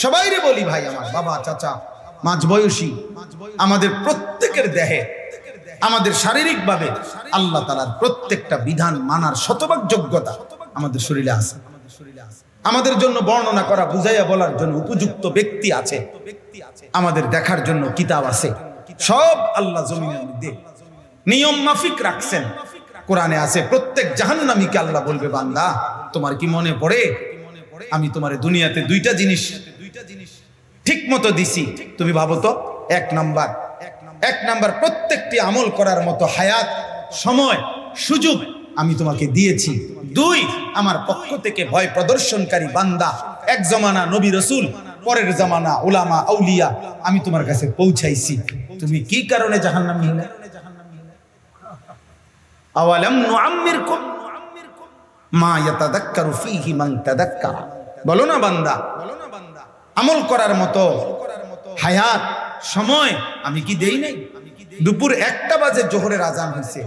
সবাইরে বলি ভাই, আমার বাবা চাচা মাঝ বয়সী, আমাদের প্রত্যেকের দেহে, আমাদের শারীরিকভাবে আল্লাহ তাআলার প্রত্যেকটা বিধান মানার শতভাগ যোগ্যতা আমাদের শরীরে আছে। আমাদের জন্য বর্ণনা করা, বুঝাইয়া বলার জন্য উপযুক্ত ব্যক্তি আছে, আমাদের দেখার জন্য কিতাব আছে। সব আল্লাহ জমিনের মধ্যে নিয়ম মাফিক রাখছেন। কোরআনে আছে প্রত্যেক জাহান্নামীকে আল্লাহ বলবে, বান্দা তোমার কি মনে পড়ে আমি তোমার দুনিয়াতে দুইটা জিনিস ঠিক মতো দিছি, তুমি ভাবো তো। এক নাম্বার প্রত্যেকটি আমল করার মতো হায়াত, সময়, সুযোগ আমি তোমাকে দিয়েছি। দুই, আমার পক্ষ থেকে ভয় প্রদর্শনকারী বান্দা, এক জমানা নবী রসুল, পরের জামানা উলামা আউলিয়া আমি তোমার কাছে পৌঁছাইছি। তুমি কি কারণে জাহান্নামী হলে? আওয়ালাম নুআম্মিরকুম মা ইয়াতাযাক্কারু ফীহি মান তাযাক্কারা। বলো না বান্দা, আমল করার মতো হায়াত, সময় আমি কি দেই নাই? দুপুর 1টা বাজে জোহরের আজান হইছে,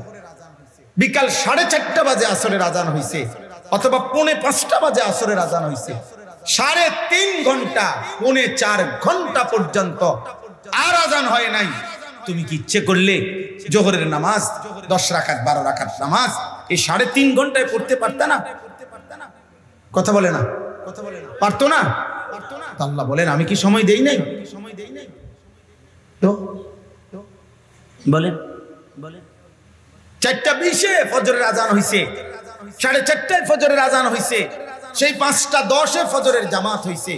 বিকাল 4:30 বাজে আসরের আজান হইছে, অথবা 4:45 বাজে আসরের আজান হইছে। 3.5 ঘন্টা, 4.25 ঘন্টা পর্যন্ত আর আজান হয় নাই। তুমি কি ইচ্ছে করলে জোহরের নামাজ 10 রাকাত 12 রাকাত নামাজ এই 3.5 ঘন্টায় পড়তে পারতা না? কথা বলে না, পারতো না? আল্লাহ বলেন আমি কি সময় দেই নাই? তো বলেন 4:20 ফজরের আজান হইছে, 4:30 ফজরের আজান হইছে, সেই 5:10 ফজরের জামাত হইছে।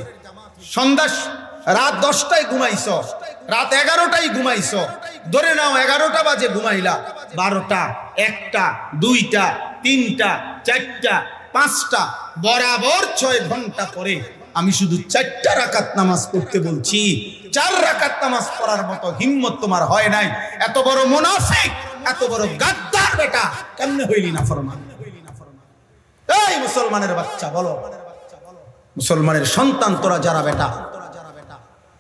সন্ধ্যা রাত 10টায় ঘুমাইছো, রাত 11টায় ঘুমাইছো, ধরে নাও 11টা বাজে ঘুমাইলা, 12টা, 1টা, 2টা, 3টা, 4টা, 5টা, বরাবর 6 ঘন্টা পরে আমি শুধু 4টা রাকাত নামাজ পড়তে বলছি। 4 রাকাত নামাজ পড়ার মতো হিম্মত তোমার হয় নাই। এত বড় মুনাফিক, এত বড় গাদ্দার বেটা কেমনে হইলি না ফরমান? এই মুসলমানের বাচ্চা বলো, মুসলমানের সন্তান তোরা যারা বেটা,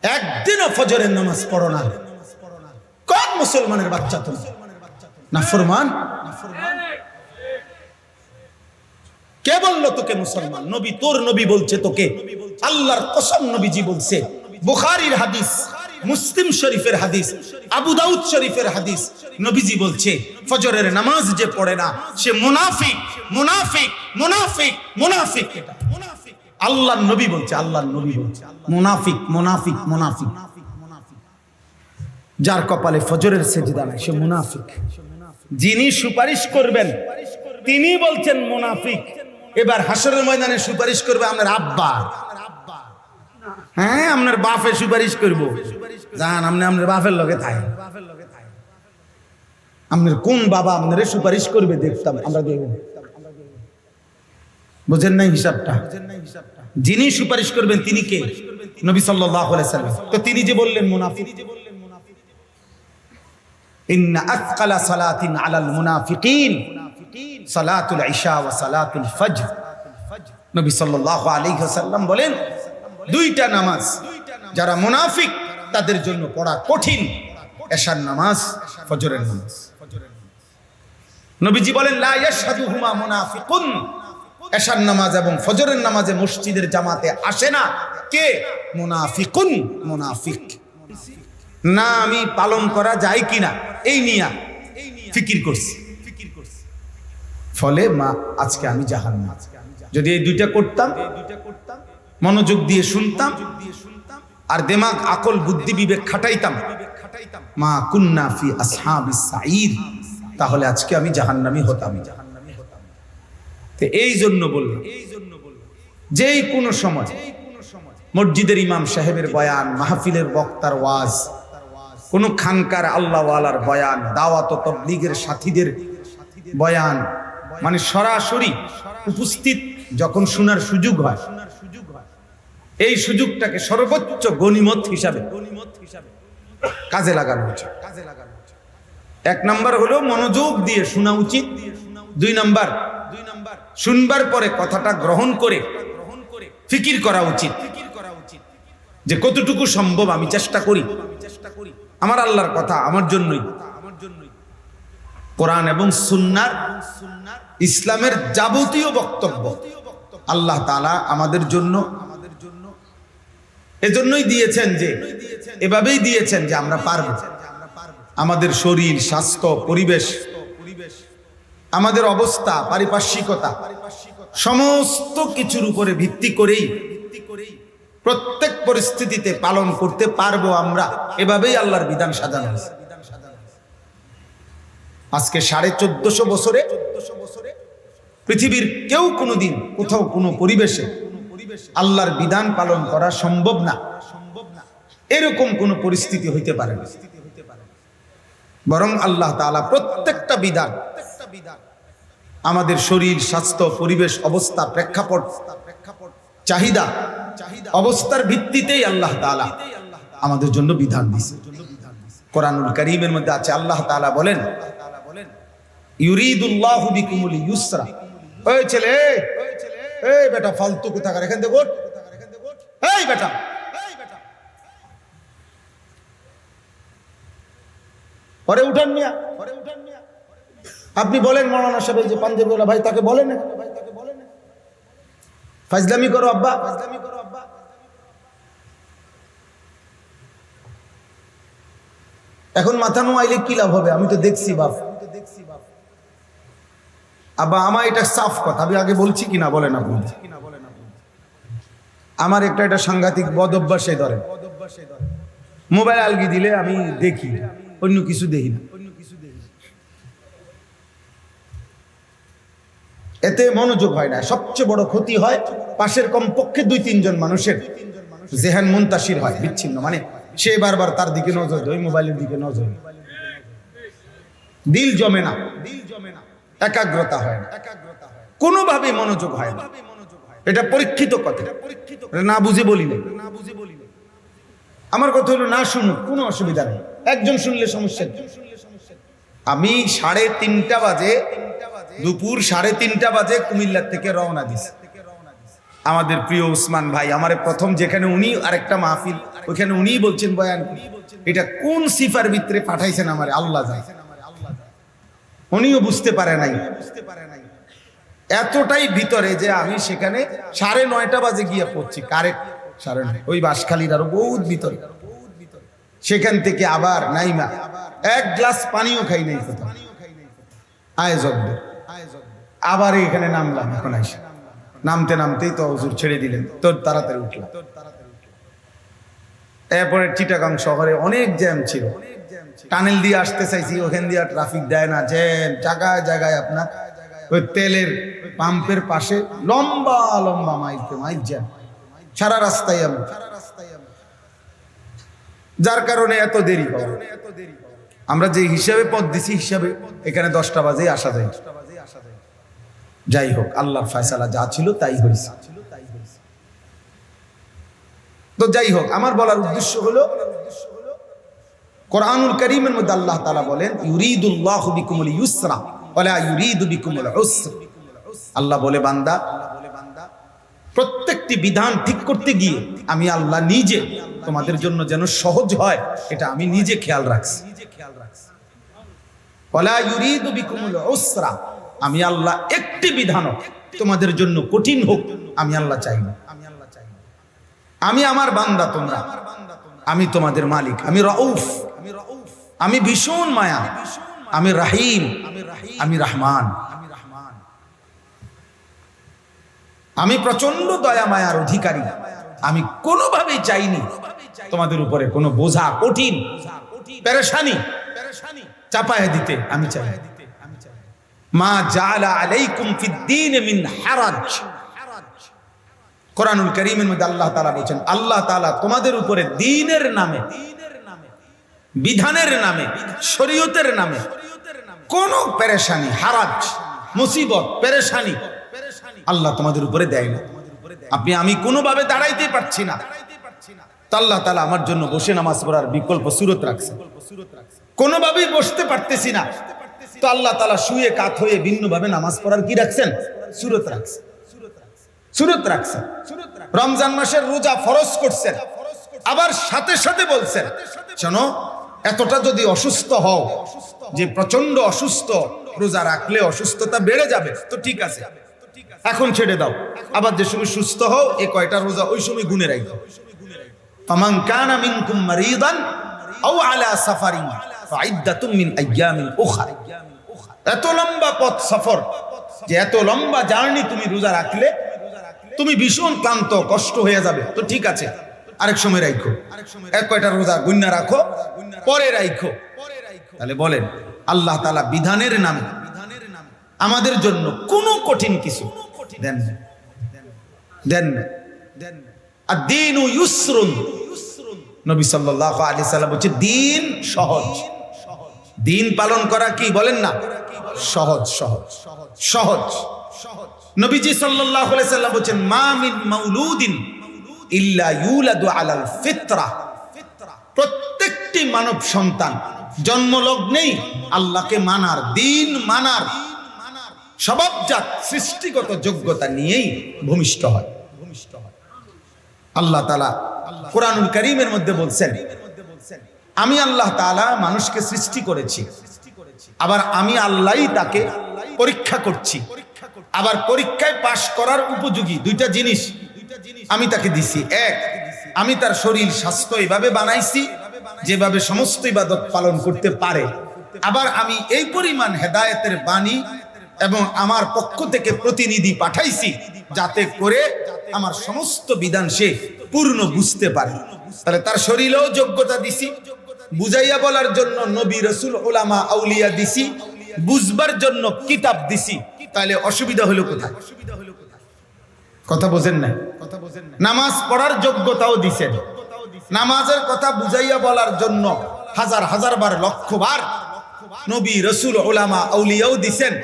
একদিনও ফজরের নামাজ পড়ো না, কোন মুসলমানের বাচ্চা তুমি? না ফরমান? কে বললো তোকে মুসলমান? নবী, তোর নবী বলছে তোকে। আল্লাহর কসম নবীজি বলছে, বুখারীর হাদিস, মুসলিম শরীফের হাদিস, আবু দাউদ শরীফের হাদিস, নবীজি বলছে ফজরের নামাজ যে পড়ে না সে মুনাফিক, মুনাফিক, মুনাফিক, মুনাফিক। এটা আল্লাহর নবী বলছে, আল্লাহর নবী বলছে মুনাফিক, মুনাফিক, মুনাফিক। যার কপালে ফজরের সেজদা নাই সে মুনাফিক। যিনি সুপারিশ করবেন তিনি বলছেন মুনাফিক। এবার হাসরের ময়দানে সুপারিশ করবে আপনার আব্বা, হ্যাঁ আপনার বাপে সুপারিশ করব, জান আপনি আপনার বাপের লগে থাকে, আপনার কোন বাবা আপনার সুপারিশ করবে দেখতাম আমরা, দেখব। বুঝেন নাই হিসাবটা? যিনি সুপারিশ করবেন তিনি কে? নবী সাল্লাল্লাহু আলাইহি সাল্লাম। তো তিনি যে বললেন মুনাফিক, ইন্না আথকালা সালাতিন আলাল মুনাফিকিন সালাতুল ইশা ওয়া সালাতুল ফজর। নবী সাল্লাল্লাহু আলাইহি ওয়াসাল্লাম বলেন 2টা নামাজ যারা মুনাফিক তাদের জন্য পড়া কঠিন, এশার নামাজ, ফজরের নামাজ। নবীজি বলেন লা ইয়াশহাদুহুমা মুনাফিকুন, এশার নামাজ এবং ফজরের নামাজে মসজিদের জামাতে আসে না কে? মুনাফিকুন, মুনাফিক। না আমি পালন করা যায় কিনা এই নিয়ে ফিকির করছি, ফলে মা আজকে আমি জাহান্নাম। যদি এই 2টা করতাম, মনোযোগ দিয়ে শুনতাম আর দিমাগ আকল বুদ্ধি বিবেক খাটাইতাম, মা কুন্না ফি আসহাবিস সাঈর, তাহলে আজকে আমি জাহান্নামী হতাম। তো এই জন্য বললাম, যেই কোনো সময় মসজিদের ইমাম সাহেবের বয়ান, মাহফিলের বক্তার ওয়াজ, কোন খানকার আল্লাহওয়ালার বয়ান, দাওয়াত ও তাবলীগের সাথীদের বয়ান, মানে সরাসরি উপস্থিত যখন শোনার সুযোগ হয়, এই সুযোগটাকে সর্বোচ্চ গনিমত হিসাবে কাজে লাগানো উচিত। 1 নাম্বার হলো মনোযোগ দিয়ে শোনা উচিত। 2 নাম্বার শুনবার পরে কথাটা গ্রহণ করে ফিকির করা উচিত যে কতটুকু সম্ভব আমি চেষ্টা করি আমার আল্লাহর কথা আমার জন্যই, কোরআন এবং সুন্নাহ, ইসলামের যাবতীয় বক্তব্য আল্লাহ তাআলা আমাদের জন্য এজন্যই দিয়েছেন যে এভাবেই দিয়েছেন যে আমরা পারব। আমাদের শরীর, স্বাস্থ্য, পরিবেশ, আমাদের অবস্থা, পারিপার্শ্বিকতা সমস্ত কিছুর উপরে ভিত্তি করেই প্রত্যেক পরিস্থিতিতে পালন করতে পারবো আমরা। এভাবেই আল্লাহর বিধান সাজানো হয়েছে। আজকে 1450 বছরে পৃথিবীর কেউ কোনোদিন কোথাও কোনো পরিবেশে আল্লাহর বিধান পালন করা সম্ভব না, এরকম কোনো পরিস্থিতি হইতে পারে না। বরং আল্লাহ তাআলা প্রত্যেকটা বিধান আমাদের শরীর, স্বাস্থ্য, পরিবেশ, অবস্থা, প্রেক্ষাপট, চাহিদা, অবস্থার ভিত্তিতেই আল্লাহ তাআলা আমাদের জন্য বিধান দিয়েছেন। কোরআনুল কারীমের মধ্যে আছে, আল্লাহ তাআলা বলেন, ইউরিদুল্লাহু বিকুমুল ইউসরা। ওই ছেলে, এই বেটা ফালতু কোথাকার, এখান থেকে ওঠ, এই বেটা, পরে উঠান মিয়া। আপনি বলেন মাওলানা সাহেব, এই যে পাঞ্জাবিওয়ালা ভাই, তাকে বলেন ফাজলামি করো আব্বা, ফাজলামি করো আব্বা। এখন মাথা নোয়াইলে কি লাভ হবে? আমি তো দেখছি বাপ। আব্বা আমার এটা সাফ কথা, আমি আগে বলছি কিনা বলেন আপনি। আমার একটা এটা সাংঘাতিক বদ অভ্যাসে ধরে, মোবাইল আলগি দিলে আমি দেখি, অন্য কিছু দেখি না। এতে মনোযোগ হয় না। সবচেয়ে বড় ক্ষতি হয়, পাশের কমপক্ষে 2-3 জন মানুষের জেহান মুনতাসির হয়, বিচ্ছিন্ন। মানে সে বারবার তার দিকে নজর দেয়, মোবাইলের দিকে নজর, দিল জমে না, একাগ্রতা হয় না, কোনোভাবে মনোযোগ হয় না। এটা পরীক্ষিত কথা, না বুঝে বলি না। আমার কথা হলো, না শুনুক, কোনো অসুবিধা নেই, একজন শুনলে সমস্যা। আমি 3:30 বাজে, দুপুর 3:30 বাজে কুমিল্লা থেকে রওনা দিছি। আমাদের প্রিয় উসমান ভাই আমারে প্রথম যেখানে উনি আরেকটা মাহফিল, ওইখানে উনিই বলছেন বয়ান, এটা কোন সিফার ভিতরে পাঠাইছেন আমারে আল্লাহ যায়। উনিও বুঝতে পারে নাই, এতটাই ভিতরে যে আমি সেখানে 9:30 বাজে গিয়ে পড়ছি, কারেক্ট 9:30, ওই বাঁশখালীর আরো বহুত ভিতরে। সেখান থেকে আবার নাইমা, এক গ্লাস পানিও খাই নাই কোথাও, আয়োজক আবার এখানে নামলাম। এখন আইসা নামতে নামতেই তো হুজুর ছেড়ে দিলেন, তোর তাড়াতাড়ি উঠলাম। এরপরে চিটাগাং শহরে অনেক জ্যাম ছিল, টানেল দিয়ে আসতে চাইছি, ওখান দিয়ে ট্রাফিক দেয় না, জ্যাম জায়গায় জায়গায়। আপনার ওই তেলের পাম্পের পাশে লম্বা লম্বা মাইল জ্যাম, সারা রাস্তায় আমি, যার কারণে এত দেরি। আমরা যে হিসাবে পথ দিছি, হিসাবে এখানে 10টা বাজে আসা যায়। যাই হোক, আল্লাহর ফয়সালা যা ছিল তাই হয়েছে। তো যাই হোক, আমার বলার উদ্দেশ্য হলো, কোরআনুল কারীমের মধ্যে আল্লাহ তাআলা বলেন, ইউরিদুল্লাহু বিকুমুল ইউসরা ওয়ালা ইউরিদু বিকুমুল উসর। আল্লাহ বলে, বান্দা, প্রত্যেকটি বিধান ঠিক করতে গিয়ে আমি আল্লাহ নিজে তোমাদের জন্য যেন সহজ হয়, এটা আমি নিজে খেয়াল রাখছি। ওয়ালা ইউরিদু বিকুমুল উসরা, আমি আল্লাহ একটি বিধানও তোমাদের জন্য কঠিন হোক আমি আল্লাহ চাই না। আমি আমার বান্দা, তোমরা, আমি তোমাদের মালিক, আমি রাউফ, আমি ভীষণ মায়া, আমি রাহিম, আমি রহমান, আমি প্রচন্ড দয়া মায়ার অধিকারী। আমি কোনোভাবেই চাইনি তোমাদের উপরে কোনো বোঝা, কঠিন পেরেশানি চাপায় দিতে। আমি চাই, মা জাআলা আলাইকুম ফিদ্দীন মিন হারাজ। কোরআনুল কারীমের মধ্যে আল্লাহ তাআলা বলেন, আল্লাহ তাআলা তোমাদের উপরে দ্বীনের নামে, বিধানের নামে, শরীয়তের নামে কোনো পেরেশানি, হারাজ, মুসিবত, পেরেশানি আল্লাহ তোমাদের উপরে দেয় না। আমি কোনোভাবে দাঁড়াইতে পারছি না, তো আল্লাহ তাআলা আমার জন্য বসে নামাজ পড়ার বিকল্প সুরত রাখছে। কোনোভাবেই বসতে পারতেছি না, তো আল্লাহ তাআলা শুয়ে কাত হয়ে ভিন্নভাবে নামাজ পড়ার কি রাখছেন? সুরত রাখছেন, সুরত রাখছেন। রমজান মাসের রোজা ফরজ করছেন, আবার সাথে সাথে বলছেন, শোনো, এতটা যদি অসুস্থ হও যে প্রচন্ড অসুস্থ, রোজা রাখলে অসুস্থতা বেড়ে যাবে, তো ঠিক আছে, এখন ছেড়ে দাও। আবার যে সময় সুস্থ হও, এই কয়টা রোজা ওই সময় গুনে রাখো। ফামান কানা মিনকুম মারিদান আও আলা সাফারিন ফাইদ্দাতুম মিন আইয়ামিন উখরা। এত লম্বা পথ সফর, যে এত লম্বা জার্নি তুমি রোজা রাখলে তুমি ভীষণ ক্লান্ত, কষ্ট হয়ে যাবে, তো ঠিক আছে আরেক সময় রাখো, এক কয়টা রোজা গুন্না রাখো, পরে রাখো। তাহলে বলেন আল্লাহ তাআলা বিধানের নামে আমাদের জন্য কোনো কঠিন কিছু দেন দেন। আদ-দীনু ইউসরুন, নবী সাল্লাল্লাহু আলাইহি সাল্লাম বলেছে দিন সহজ। দিন পালন করা কি বলেন না, সহজ সহজ সহজ। নবীজি সাল্লাল্লাহু আলাইহি সাল্লাম বলেছেন মা মিন মাউলুদিন ইল্লা ইউলাদু আলাল ফিতরা। প্রত্যেকটি মানব সন্তান জন্মলগ্নেই আল্লাহকে মানার, দিন মানার স্বভাবজাত সৃষ্টিগত যোগ্যতা নিয়েই ভূমিষ্ঠ হয়। আল্লাহ তাআলা কোরআনুল কারীমের মধ্যে বলছেন আমি আল্লাহ তাআলা মানুষকে সৃষ্টি করেছি, আবার আমি আল্লাহই তাকে পরীক্ষা করছি, আবার পরীক্ষায় পাশ করার উপযোগী দুইটা জিনিস আমি তাকে দিছি। এক, আমি তার শরীর স্বাস্থ্য এভাবে বানাইছি যেভাবে সমস্ত ইবাদত পালন করতে পারে। আবার আমি এই পরিমাণ হেদায়েতের বাণী এবং আমার পক্ষ থেকে প্রতিনিধি পাঠাইছি যাতে করে আমার সমস্ত বিধান সে পূর্ণ বুঝতে পারে। তাহলে তার শরীরেও যোগ্যতা দিছি, বুঝাইয়া বলার জন্য নবী রাসূল উলামা আউলিয়া দিছি, বুঝবার জন্য কিতাব দিছি। তাহলে অসুবিধা হলো কোথায়? কথা বোঝেন না? নামাজ পড়ার যোগ্যতাও দিছেন, নামাজের কথা বুঝাইয়া বলার জন্য হাজার হাজার বার, লক্ষ বার নবী রাসূল উলামা আউলিয়াও দিছেন।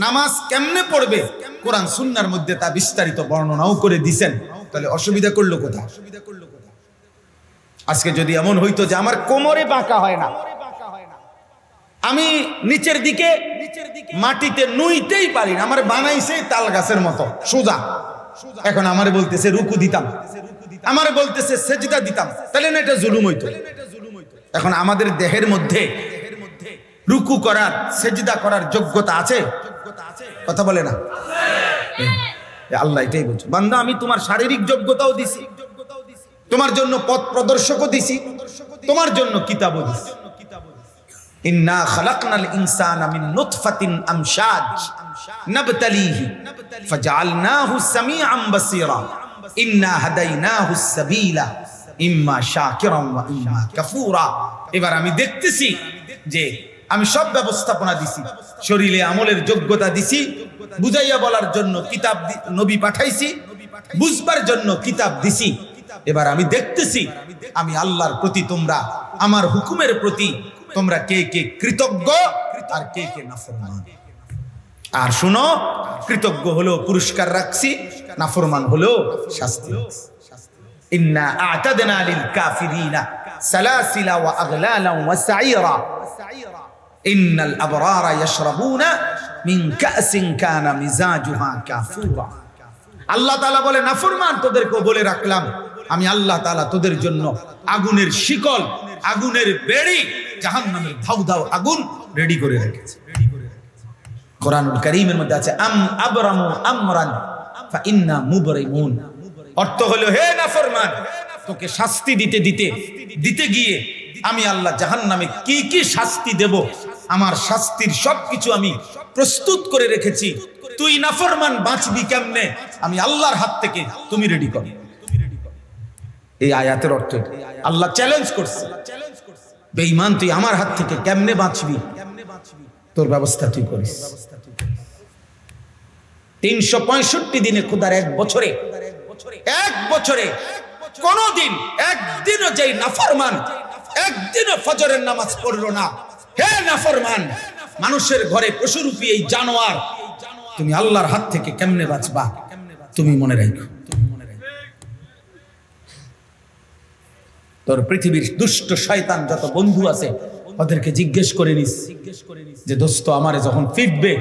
নামাজ কেমনে পড়বে কোরআন সুন্নাহর মধ্যে তা বিস্তারিত বর্ণনাও করে দিছেন। তাহলে অসুবিধা করলো কোথায়? আজকে যদি এমন হইতো যে আমার কোমরে বাঁকা হয় না, আমি নিচের দিকে মাটিতে নুইতেই পারি না, আমার বানাইছে তাল গাছের মতো সোজা, এখন আমারে বলতেছে রুকু দিতাম, আমারে বলতেছে সেজদা দিতাম, তাহলে না এটা জুলুম হইতো? এখন আমাদের দেহের মধ্যে রুকু করার, সেজদা করার যোগ্যতা আছে? কথা বলে না? আল্লাহ এটাই বলছে, বান্দা আমি তোমার শারীরিক যোগ্যতাও দিছি, তোমার জন্য পথ প্রদর্শকও দিছি, তোমার জন্য কিতাবও দিছি। ইন্না খালাকনাল ইনসানা মিন নুতফাতিন আমশাজ নাবতালিহি ফাজআলনাহু সামিআন বাসীরা ইন্না হাদাইনাহুস সাবিলা ইম্মা শাকিরান ওয়া ইম্মা কাফুরা। এবার আমি দেখতেছি যে আমি সব ব্যবস্থাপনা দিছি, শরীরে আমলের যোগ্যতা দিছি, বুঝাইয়া বলার জন্য কিতাব নবী পাঠাইছি, বুঝবার জন্য কিতাব দিছি। এবার আমি দেখতেছি আমি আল্লাহর প্রতি, তোমরা আমার হুকুমের প্রতি তোমরা কে কে কৃতজ্ঞ আর কে কে নাফরমান। আর শুনো, কৃতজ্ঞ হলো পুরস্কার রাখছি, নাফরমান হলো শাস্তি। ইন্না আ'তাদনা লিল কাফিরিনা সালাসিলা ওয়া আগলালা ওয়া সাইরা ইন্নাল আবরারা ইয়াশরাবুনা মিন কাসিন কানা মিজাজুহা কাফুরা। আল্লাহ তাআলা বলে নাফরমান তোদেরকে বলে রাখলাম আমি আল্লাহ তাআলা তোদের জন্য আগুনের শিকল, আগুনের বেড়ি, জাহান্নামের ধাউ ধাউ আগুন রেডি করে রেখেছে। কোরআনুল কারীমের মধ্যে আছে আম আবরামু আমরান ফা ইন্না মুবরিমুন। অর্থ হলো হে নাফরমান, তোকে শাস্তি দিতে দিতে দিতে গিয়ে আমি আল্লাহ জাহান্নামে কি কি শাস্তি দেব, আমার শাস্তির সবকিছু আমি প্রস্তুত করে রেখেছি। তুই নাফরমান বাঁচবি কেমনে আমি আল্লাহর হাত থেকে, তুমি রেডি কর। এই আয়াতের অর্থ আল্লাহ চ্যালেঞ্জ করছে, বেঈমান তুই আমার হাত থেকে কেমনে বাঁচবি, তোর ব্যবস্থা তুই করিস। 365 দিনে খোদার এক বছরে কোনদিন একদিনও যেই নাফরমান একদিনও ফজরের নামাজ পড়লো না, হে নাফরমান, মানুষের ঘরে পশুরূপী এই জানোয়ার, তুমি আল্লাহর হাত থেকে কেমনে বাঁচবা তুমি মনে রাখো। তোর পৃথিবীর দুষ্ট শয়তান যত বন্ধু আছে ওদেরকে জিজ্ঞেস করে নিস যে দোস্ত আমারে যখন ফিরবে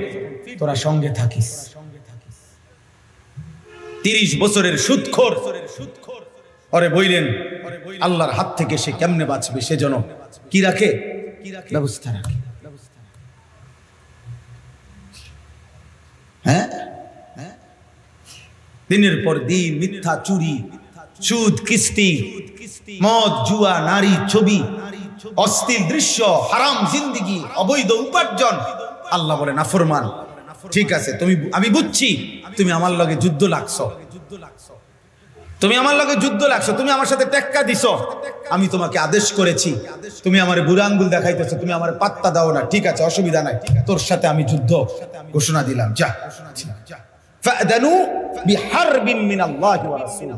তোরা সঙ্গে থাকিস। 30 বছরের সুদখোর ওরে বইলেন আল্লাহর হাত থেকে সে কেমনে বাঁচবে, সেজন্য কি রাখে, ব্যবস্থা রাখে। হ্যাঁ, দিনের পর দিন মিথ্যা, চুরি, সুদ, কিস্তি, মদ, জুয়া, নারী, ছবি, অশ্লীল দৃশ্য, হারাম জিন্দেগি, অবৈধ উপার্জন। আল্লাহ বলে নাফরমান, ঠিক আছে, আমি বুঝছি তুমি আমার লগে যুদ্ধ লাগছো, তুমি আমার লগে যুদ্ধ লাগছো, তুমি আমার সাথে টেক্কা দিছো, আমি তোমাকে আদেশ করেছি, তুমি আমারে বুড়া আঙ্গুল দেখাইতেছো, তুমি আমারে পাত্তা দাও না, ঠিক আছে, অসুবিধা নাই, তোর সাথে আমি যুদ্ধ ঘোষণা দিলাম, যা। ফাদানু বিহারবিন মিনাল্লাহি ওয়া রাসূল,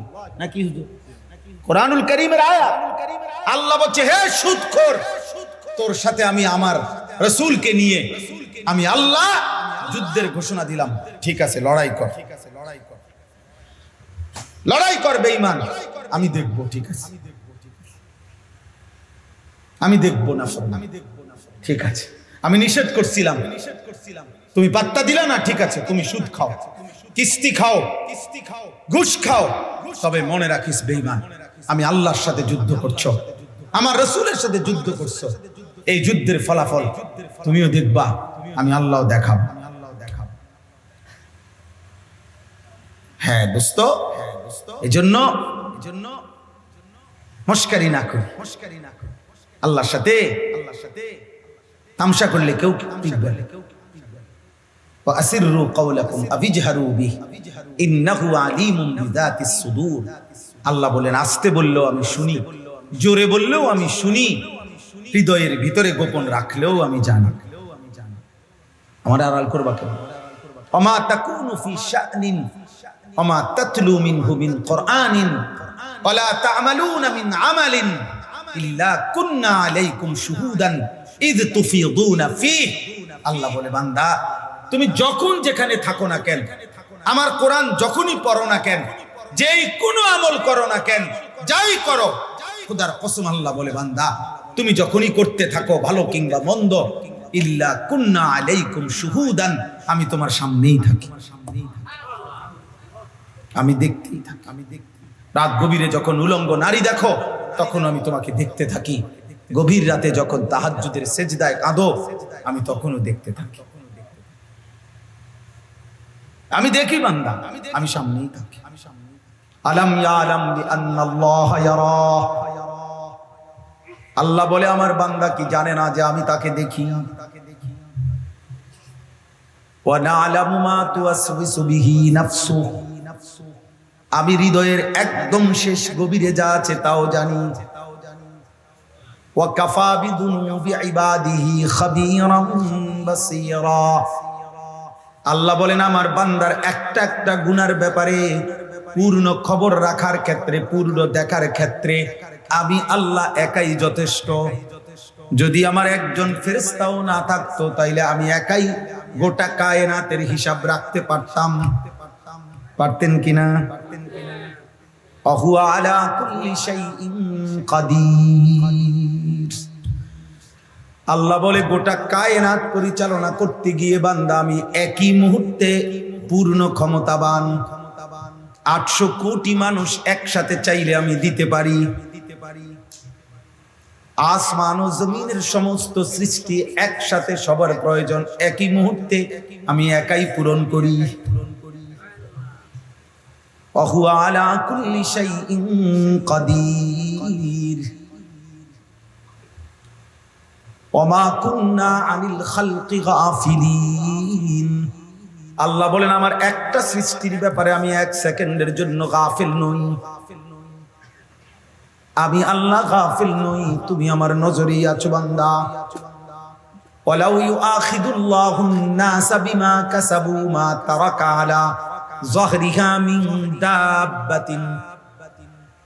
নাকি হুজুর? কোরআনুল কারীমের আয়াত। আল্লাহ বলছে, হে সুদখোর, তোর সাথে আমি আমার রাসূলকে নিয়ে আমি আল্লাহ যুদ্ধের ঘোষণা দিলাম, ঠিক আছে, লড়াই কর, লড়াই কর বেঈমান, আমি দেখব, ঠিক আছে, আমি দেখব না, ঠিক আছে, আমি নিষেধ করছিলাম, তুমি পাত্তা দিলা না, ঠিক আছে, তুমি সুদ খাও, কিস্তি খাও, ঘুষ খাও, তবে মনে রাখিস বেঈমান, আমি আল্লাহর সাথে যুদ্ধ করছো, আমার রাসূলের সাথে যুদ্ধ করছো, এই যুদ্ধের ফলাফল তুমিও দেখবা, আমি আল্লাহ দেখাবো। হ্যাঁ দোস্ত, এজন্য মস্কারি না কর, আল্লাহর সাথে তামসা করলে কেউ টিকবে না। ওয়া আসিররু কাওলাকুম আবিজহারু বিহি ইন্নাহু আলিমুম বিযাতিস সুদূর। আল্লাহ বলেন, আস্তে বললেও আমি শুনি, জোরে বললেও আমি শুনি, হৃদয়ের ভিতরে গোপন রাখলেও আমি জানি। আমার আড়াল করবা কেন? ওমা তাকুনু ফি শা'নিন ওমা তাতলু মিনহু মিন কুরআনিন ওয়ালা তা'মালুনা মিন আমালিন ইল্লা কুননা আলাইকুম শুহুদান ইয তুফিদুনা ফীহ। আল্লাহ বলে, বান্দা তুমি যখন যেখানে থাকো না কেন, আমার কোরআন যখনই পড়ো না কেন, যেই কোনো আমল করো না কেন, যাই করো, খোদার কসম আল্লাহ বলে, বান্দা তুমি যখনই করতে থাকো ভালো কিংবা মন্দ, ইল্লা কুননা আলাইকুম শুহুদান, আমি তোমার সামনেই থাকি, আমি দেখতেই থাকি। রাত গভীরে যখন উলঙ্গ নারী দেখো, তখন আমি তোমাকে দেখতে থাকি, গভীর রাতে যখন তাহাজ্জুদের সেজদায় কাঁদো, আমি তখনও দেখতে থাকি, আমি দেখি বান্দা, আমি সামনেই থাকি। আলাম ইয়ালাম বিআন্নাল্লাহা ইয়ারা, আল্লাহ বলে, আমার বান্দা কি জানে না যে আমি তাকে দেখি। ওয়া না'লামু মা তুওয়াসওয়িসু বিহি নাফসুহু, আমি হৃদয়ের একদম শেষ গভীরে যা আছে তাও জানি। ওয়া কাফা বিযুনুবি ইবাদিহি খাবীরাম বাসীরা, আল্লাহ বলেন, আমার বান্দার একটা একটা গুনার ব্যাপারে পূর্ণ খবর রাখার ক্ষেত্রে, পূর্ণ দেখার ক্ষেত্রে আমি আল্লাহ একাই যথেষ্ট। যদি আমার একজন ফেরেশতাও না থাকতো, তাইলে আমি একাই গোটা কায়নাতের হিসাব রাখতে পারতাম। পারতেন কিনা? ওয়াহুয়া আলা কুল্লি শাইইন কাদির। আল্লাহ বলে, গোটা কায়নাত পরিচালনা করতে গিয়ে বান্দা আমি একই মুহূর্তে পূর্ণ ক্ষমতাবান। 800 কোটি মানুষ একসাথে চাইলে আমি দিতে পারি। আসমান ও জমিনের সমস্ত সৃষ্টি একসাথে সবার প্রয়োজন একই মুহূর্তে আমি একাই পূরণ করি। ওয়াহুয়া আলা কুল্লি শাইইন কাদির। ওমা কুন্না আনিল খালকি গাফিলিন। আল্লাহ বলেন, আমার একটা সৃষ্টির ব্যাপারে আমি 1 সেকেন্ডের জন্য গাফিল নই। আমি আল্লাহ গাফিল নই, তুমি আমার নজরেই আছো বান্দা। ওয়ালাউ ইউআখিদুল্লাহুন নাসা বিমা কাসাবু মা তারাকা আলা যাহরিহা মিন দাব্বাতিন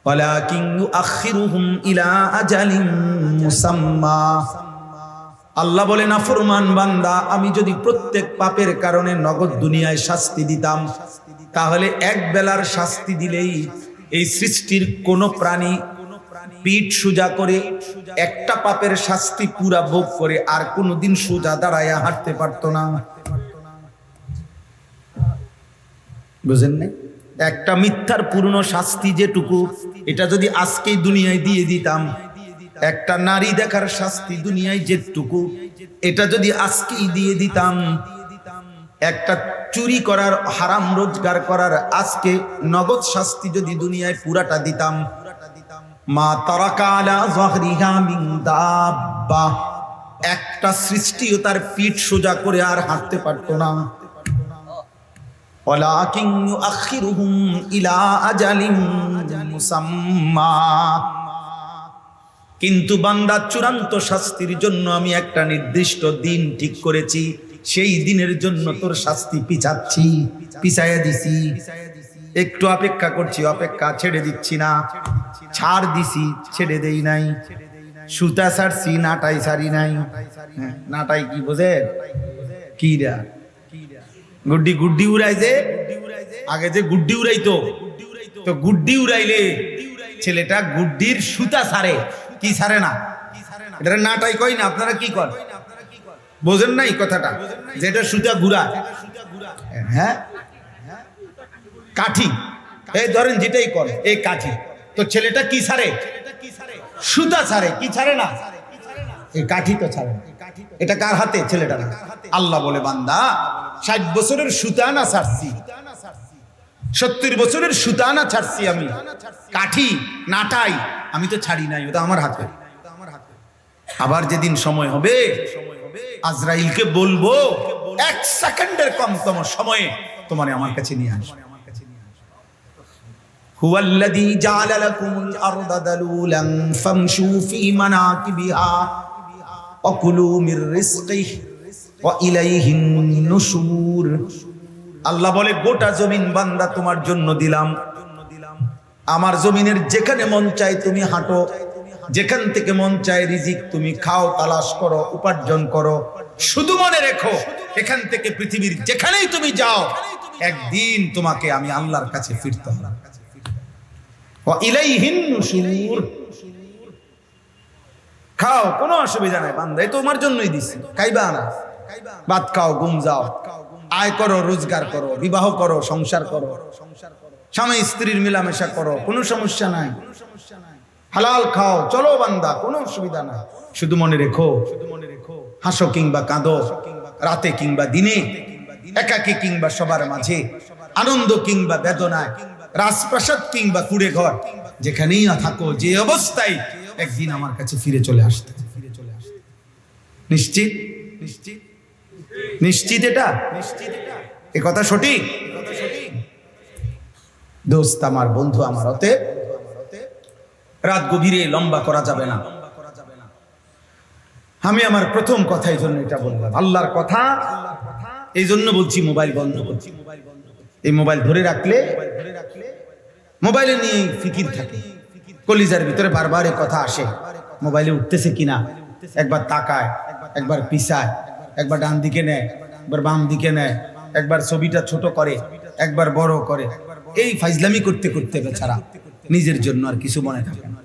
ওয়ালাকিন ইউআখিরুহুম ইলা আজালিন মুসাম্মা। আল্লাহ বলে, নাফরমান বান্দা, আমি যদি প্রত্যেক পাপের কারণে নগদ দুনিয়ায় শাস্তি দিতাম, তাহলে এক বেলার শাস্তি দিলেই এই সৃষ্টির কোন প্রাণী পিঠ সোজা করে একটা পাপের শাস্তি পুরা ভোগ করে আর কোনদিন সোজা দাঁড়ায়া হাঁটতে পারতো না। বুঝেন না? একটা মিথ্যার পূর্ণ শাস্তি যেটুকু, এটা যদি আজকেই দুনিয়ায় দিয়ে দিতাম, একটা নারী দেখার শাস্তি দুনিয়ায় যেটুকু, এটা যদি আজকেই দিয়ে দিতাম, একটা চুরি করার, হারাম রোজগার করার আজকে নগদ শাস্তি যদি দুনিয়ায় পুরাটা দিতাম, মা তারাকা আলা যাহরিহা মিন দাব্বা, একটা সৃষ্টিও তার পিঠ সোজা করে আর হাঁটতে পারতো না। ওয়ালাকিন ইউআখিরুহুম ইলা আজালিন মুসাম্মা, কিন্তু বান্দা চূড়ান্ত শাস্তির জন্য আমি একটা নির্দিষ্ট দিন ঠিক করেছি, সেই দিনের জন্য তোর শাস্তি পিছাইয়া দিছি। একটু অপেক্ষা করছি, অপেক্ষা ছেড়ে দিচ্ছি না। ছাড় দিছি, ছেড়ে দেই নাই। সুতা ছাড়ছি, নাটাই ছাড়ি নাই। নাটাই কি বোঝে? কিরা গুড্ডি গুড্ডি উড়াই, যে আগে যে গুড্ডি উড়াইতো, তো গুড্ডি উড়াইলে ছেলেটা গুড্ডির সুতা ছাড়ে, কি ছাড়ে না? এটা নাটাই কই না, আপনারা কি কর? বোঝেন নাই কথাটা? যেটা সুতা ঘুরা, হ্যাঁ কাঠি, এই ধরেন যেটাই কর, এই কাঠি। তো ছেলেটা কি ছাড়ে? সুতা ছাড়ে, কি ছাড়ে না? এই কাঠি তো ছাড়ে না। এটা কার হাতে? ছেলেটা না। আল্লাহ বলে, বান্দা 60 বছরের সুতা না ছাড়ছি, 70 বছরের সুতা না ছাড়ছি, আমি কাঠি নাটাই আমি তো ছাড়ি নাই, ওটা আমার হাতে। আবার যেদিন সময় হবে আজরাইলকে বলবো 1 সেকেন্ডের কমতম সময়ে তোমারে আমার কাছে নিয়ে আসবে। হুয়াল্লাযী জাআলা লাকুমুল আরদা দালুলান ফামশু ফী মানাকিবিহা ওয়া কুলু মির রিজকিহি ওয়া ইলাইহিন নুশুর। আল্লাহ বলে, গোটা জমিন বান্দা তোমার জন্য দিলাম। আমার জমিনের যেখানে মন চায় তুমি হাঁটো, যেখান থেকে মন চায় রিজিক তুমি খাও, তালাশ করো, উপার্জন করো। শুধু মনে রেখো, এখান থেকে পৃথিবীর যেখানেই তুমি যাও, একদিন তোমাকে আমি আল্লাহর কাছে ফিরতে হবে। ওয়া ইলাইহিন নুশুর। খাও, কোনো অসুবিধা নাই বান্দা, এই তোমার জন্যই দিছি। খাইবা না, ভাত খাও, ঘুম যাও, আয় করো, রোজগার করো, বিবাহ করো, সংসার করো, স্বামী স্ত্রীর মেলামেশা করো, কোনো সমস্যা নাই। হালাল খাও, চলো বান্দা, কোনো অসুবিধা নাই। শুধু মনে রেখো, হাসো কিংবা কাঁদো, রাতে কিংবা দিনে, একাকী কিংবা সবার মাঝে, আনন্দ কিংবা বেদনায়, রাজপ্রাসাদ কিংবা কুড়ে ঘর, যেখানেই না থাকো, যে অবস্থায়, একদিন আমার কাছে ফিরে চলে আসতে। নিশ্চিত? নিশ্চিত? নিশ্চিত? এটা এ কথা সঠিক? দোস্ত আমার, বন্ধু আমার, অতএব রাত গভীরে লম্বা করা যাবে না। আমি আমার প্রথম কথা এই জন্য এটা বললাম, আল্লাহর কথা এই জন্য বলছি, মোবাইল বন্ধ করছি। এই মোবাইল ধরে রাখলে মোবাইলে নিয়ে ফিকির থাকে, কলিজার ভিতরে বারবার এই কথা আসে, মোবাইলে উঠতেছে কিনা, একবার তাকায়, একবার পিছায়, একবার ডান দিকে নেয়, একবার বাম দিকে নেয়, একবার ছবিটা ছোট করে, একবার বড় করে। এই ফাইজলামি করতে করতে বেচারা নিজের জন্য আর কিছু মনে থাকে না,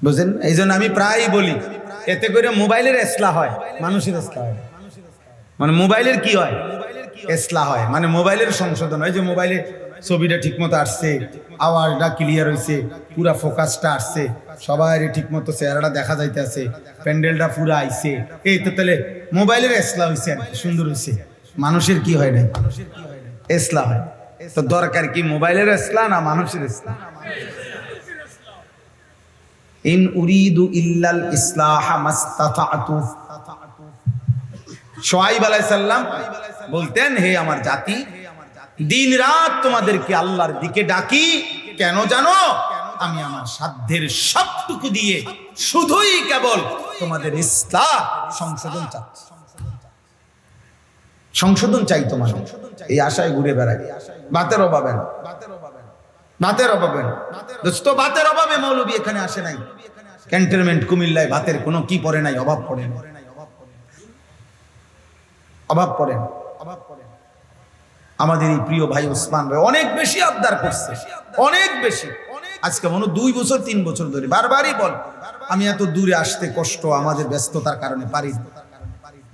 বুঝেন? এই জন্য আমি প্রায়ই বলি, এতে করে মোবাইলের ইসলাহ হয়, মানুষের ইসলাহ হয়। মানে মোবাইলের কি হয়? ইসলাহ হয়, মানে মোবাইলের সংশোধন হয়। যে মোবাইলে ছবিটা ঠিক মতো আসছে, আওয়াজটা ক্লিয়ার হয়েছে, পুরা ফোকাসটা আসছে, সবাই ঠিক মতো চেহারাটা দেখা যাইতেছে, প্যান্ডেলটা পুরা আইছে, এই তো তাহলে মোবাইলের ইসলাহ হয়েছে, আর কি সুন্দর হয়েছে। মানুষের কি হয় না? ইসলাহ হয়। তো দরকার কি মোবাইলের ইসলাহ না মানুষের ইসলাহ? ইন উরিদু ইল্লাল ইসলাহ মাস্তাতাতু। শুআয়ব আলাইহিস সালাম বলতেন, হে আমার জাতি, দিন রাত তোমাদেরকে আল্লাহর দিকে ডাকি, কেন জানো? আমি আমার সাধ্যের সবটুকু দিয়ে শুধুই কেবল তোমাদের ইসলাহ, সংশোধন চাচ্ছি, সংশোধন চাই তোমার। এই আশায় ঘুরে বেড়াই, ভাতের অভাবে না, ভাতের অভাবে না দোস্ত, ভাতের অভাবে মৌলবী এখানে আসে নাই। ক্যান্টনমেন্ট কুমিল্লায় ভাতের কোনো কি পড়ে নাই, অভাব পড়ে না, অভাব পড়ে না, অভাব পড়ে না। আমাদের এই প্রিয় ভাই ওসমান ভাই অনেক বেশি আবদার করছে, অনেক বেশি। আজকে মনে 2 বছর 3 বছর ধরে বারবারই বল, আমি এত দূরে আসতে কষ্ট, আমাদের ব্যস্ততার কারণে পারি।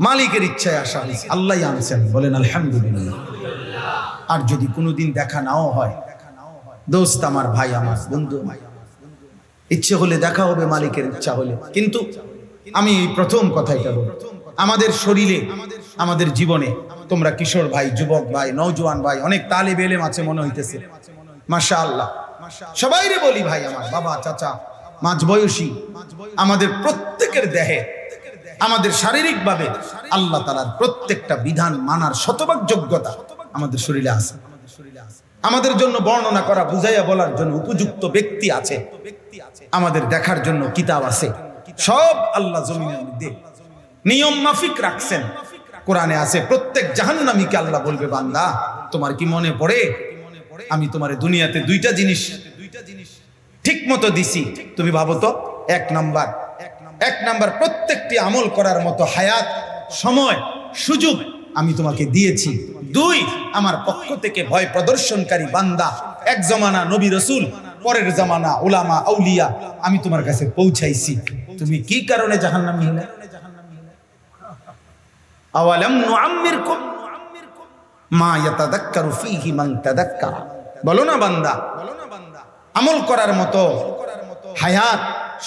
মালিকের ইচ্ছায় আসা হয়েছে, আল্লাহ আনছেন, বলেন আলহামদুলিল্লাহ। আর যদি কোনোদিন দেখা নাও হয়, দোস্ত আমার, ভাই আমার, বন্ধু, ইচ্ছে হলে দেখা হবে, মালিকের ইচ্ছা হলে। কিন্তু আমি প্রথম কথাইটা বলি, আমাদের শরীরে, আমাদের জীবনে, তোমরা কিশোর ভাই, যুবক ভাই, নওজোয়ান ভাই, অনেক তালেব ইলম আছে মনে হইতেছে, মাশাআল্লাহ, সবাইরে বলি ভাই, আমার বাবা চাচা মাঝ বয়সী, আমাদের প্রত্যেকের দেহে, আমাদের শারীরিকভাবে আল্লাহ তাআলার প্রত্যেকটা বিধান মানার শতভাগ যোগ্যতা আমাদের শরীরে আছে। আমাদের জন্য বর্ণনা করা, বুঝাইয়া বলার জন্য উপযুক্ত ব্যক্তি আছে, আমাদের দেখার জন্য কিতাব আছে। সব আল্লাহ জমিনের মধ্যে নিয়ম মাফিক রাখছেন। কোরআনে আছে প্রত্যেক জাহান্নামীকে আল্লাহ বলবে, বান্দা তোমার কি মনে পড়ে আমি তোমারে দুনিয়াতে দুইটা জিনিস ঠিক মতো দিছি, তুমি ভাবো তো। এক নাম্বার প্রত্যেকটি আমল করার মতো হায়াত, সময়, সুযোগ আমি তোমাকে দিয়েছি। 2, আমার পক্ষ থেকে ভয় প্রদর্শনকারী বান্দা, এক জমানা নবী রাসূল, পরের জামানা উলামা আউলিয়া আমি তোমার কাছে পৌঁছাইছি। তুমি কি কারণে জাহান্নামী হলে? আওয়ালাম নুআম্মিরকুম মা ইয়াতাযাক্কারু ফীহি মান তাযাক্কারা। বলো না বান্দা, আমল করার মতো হায়াত,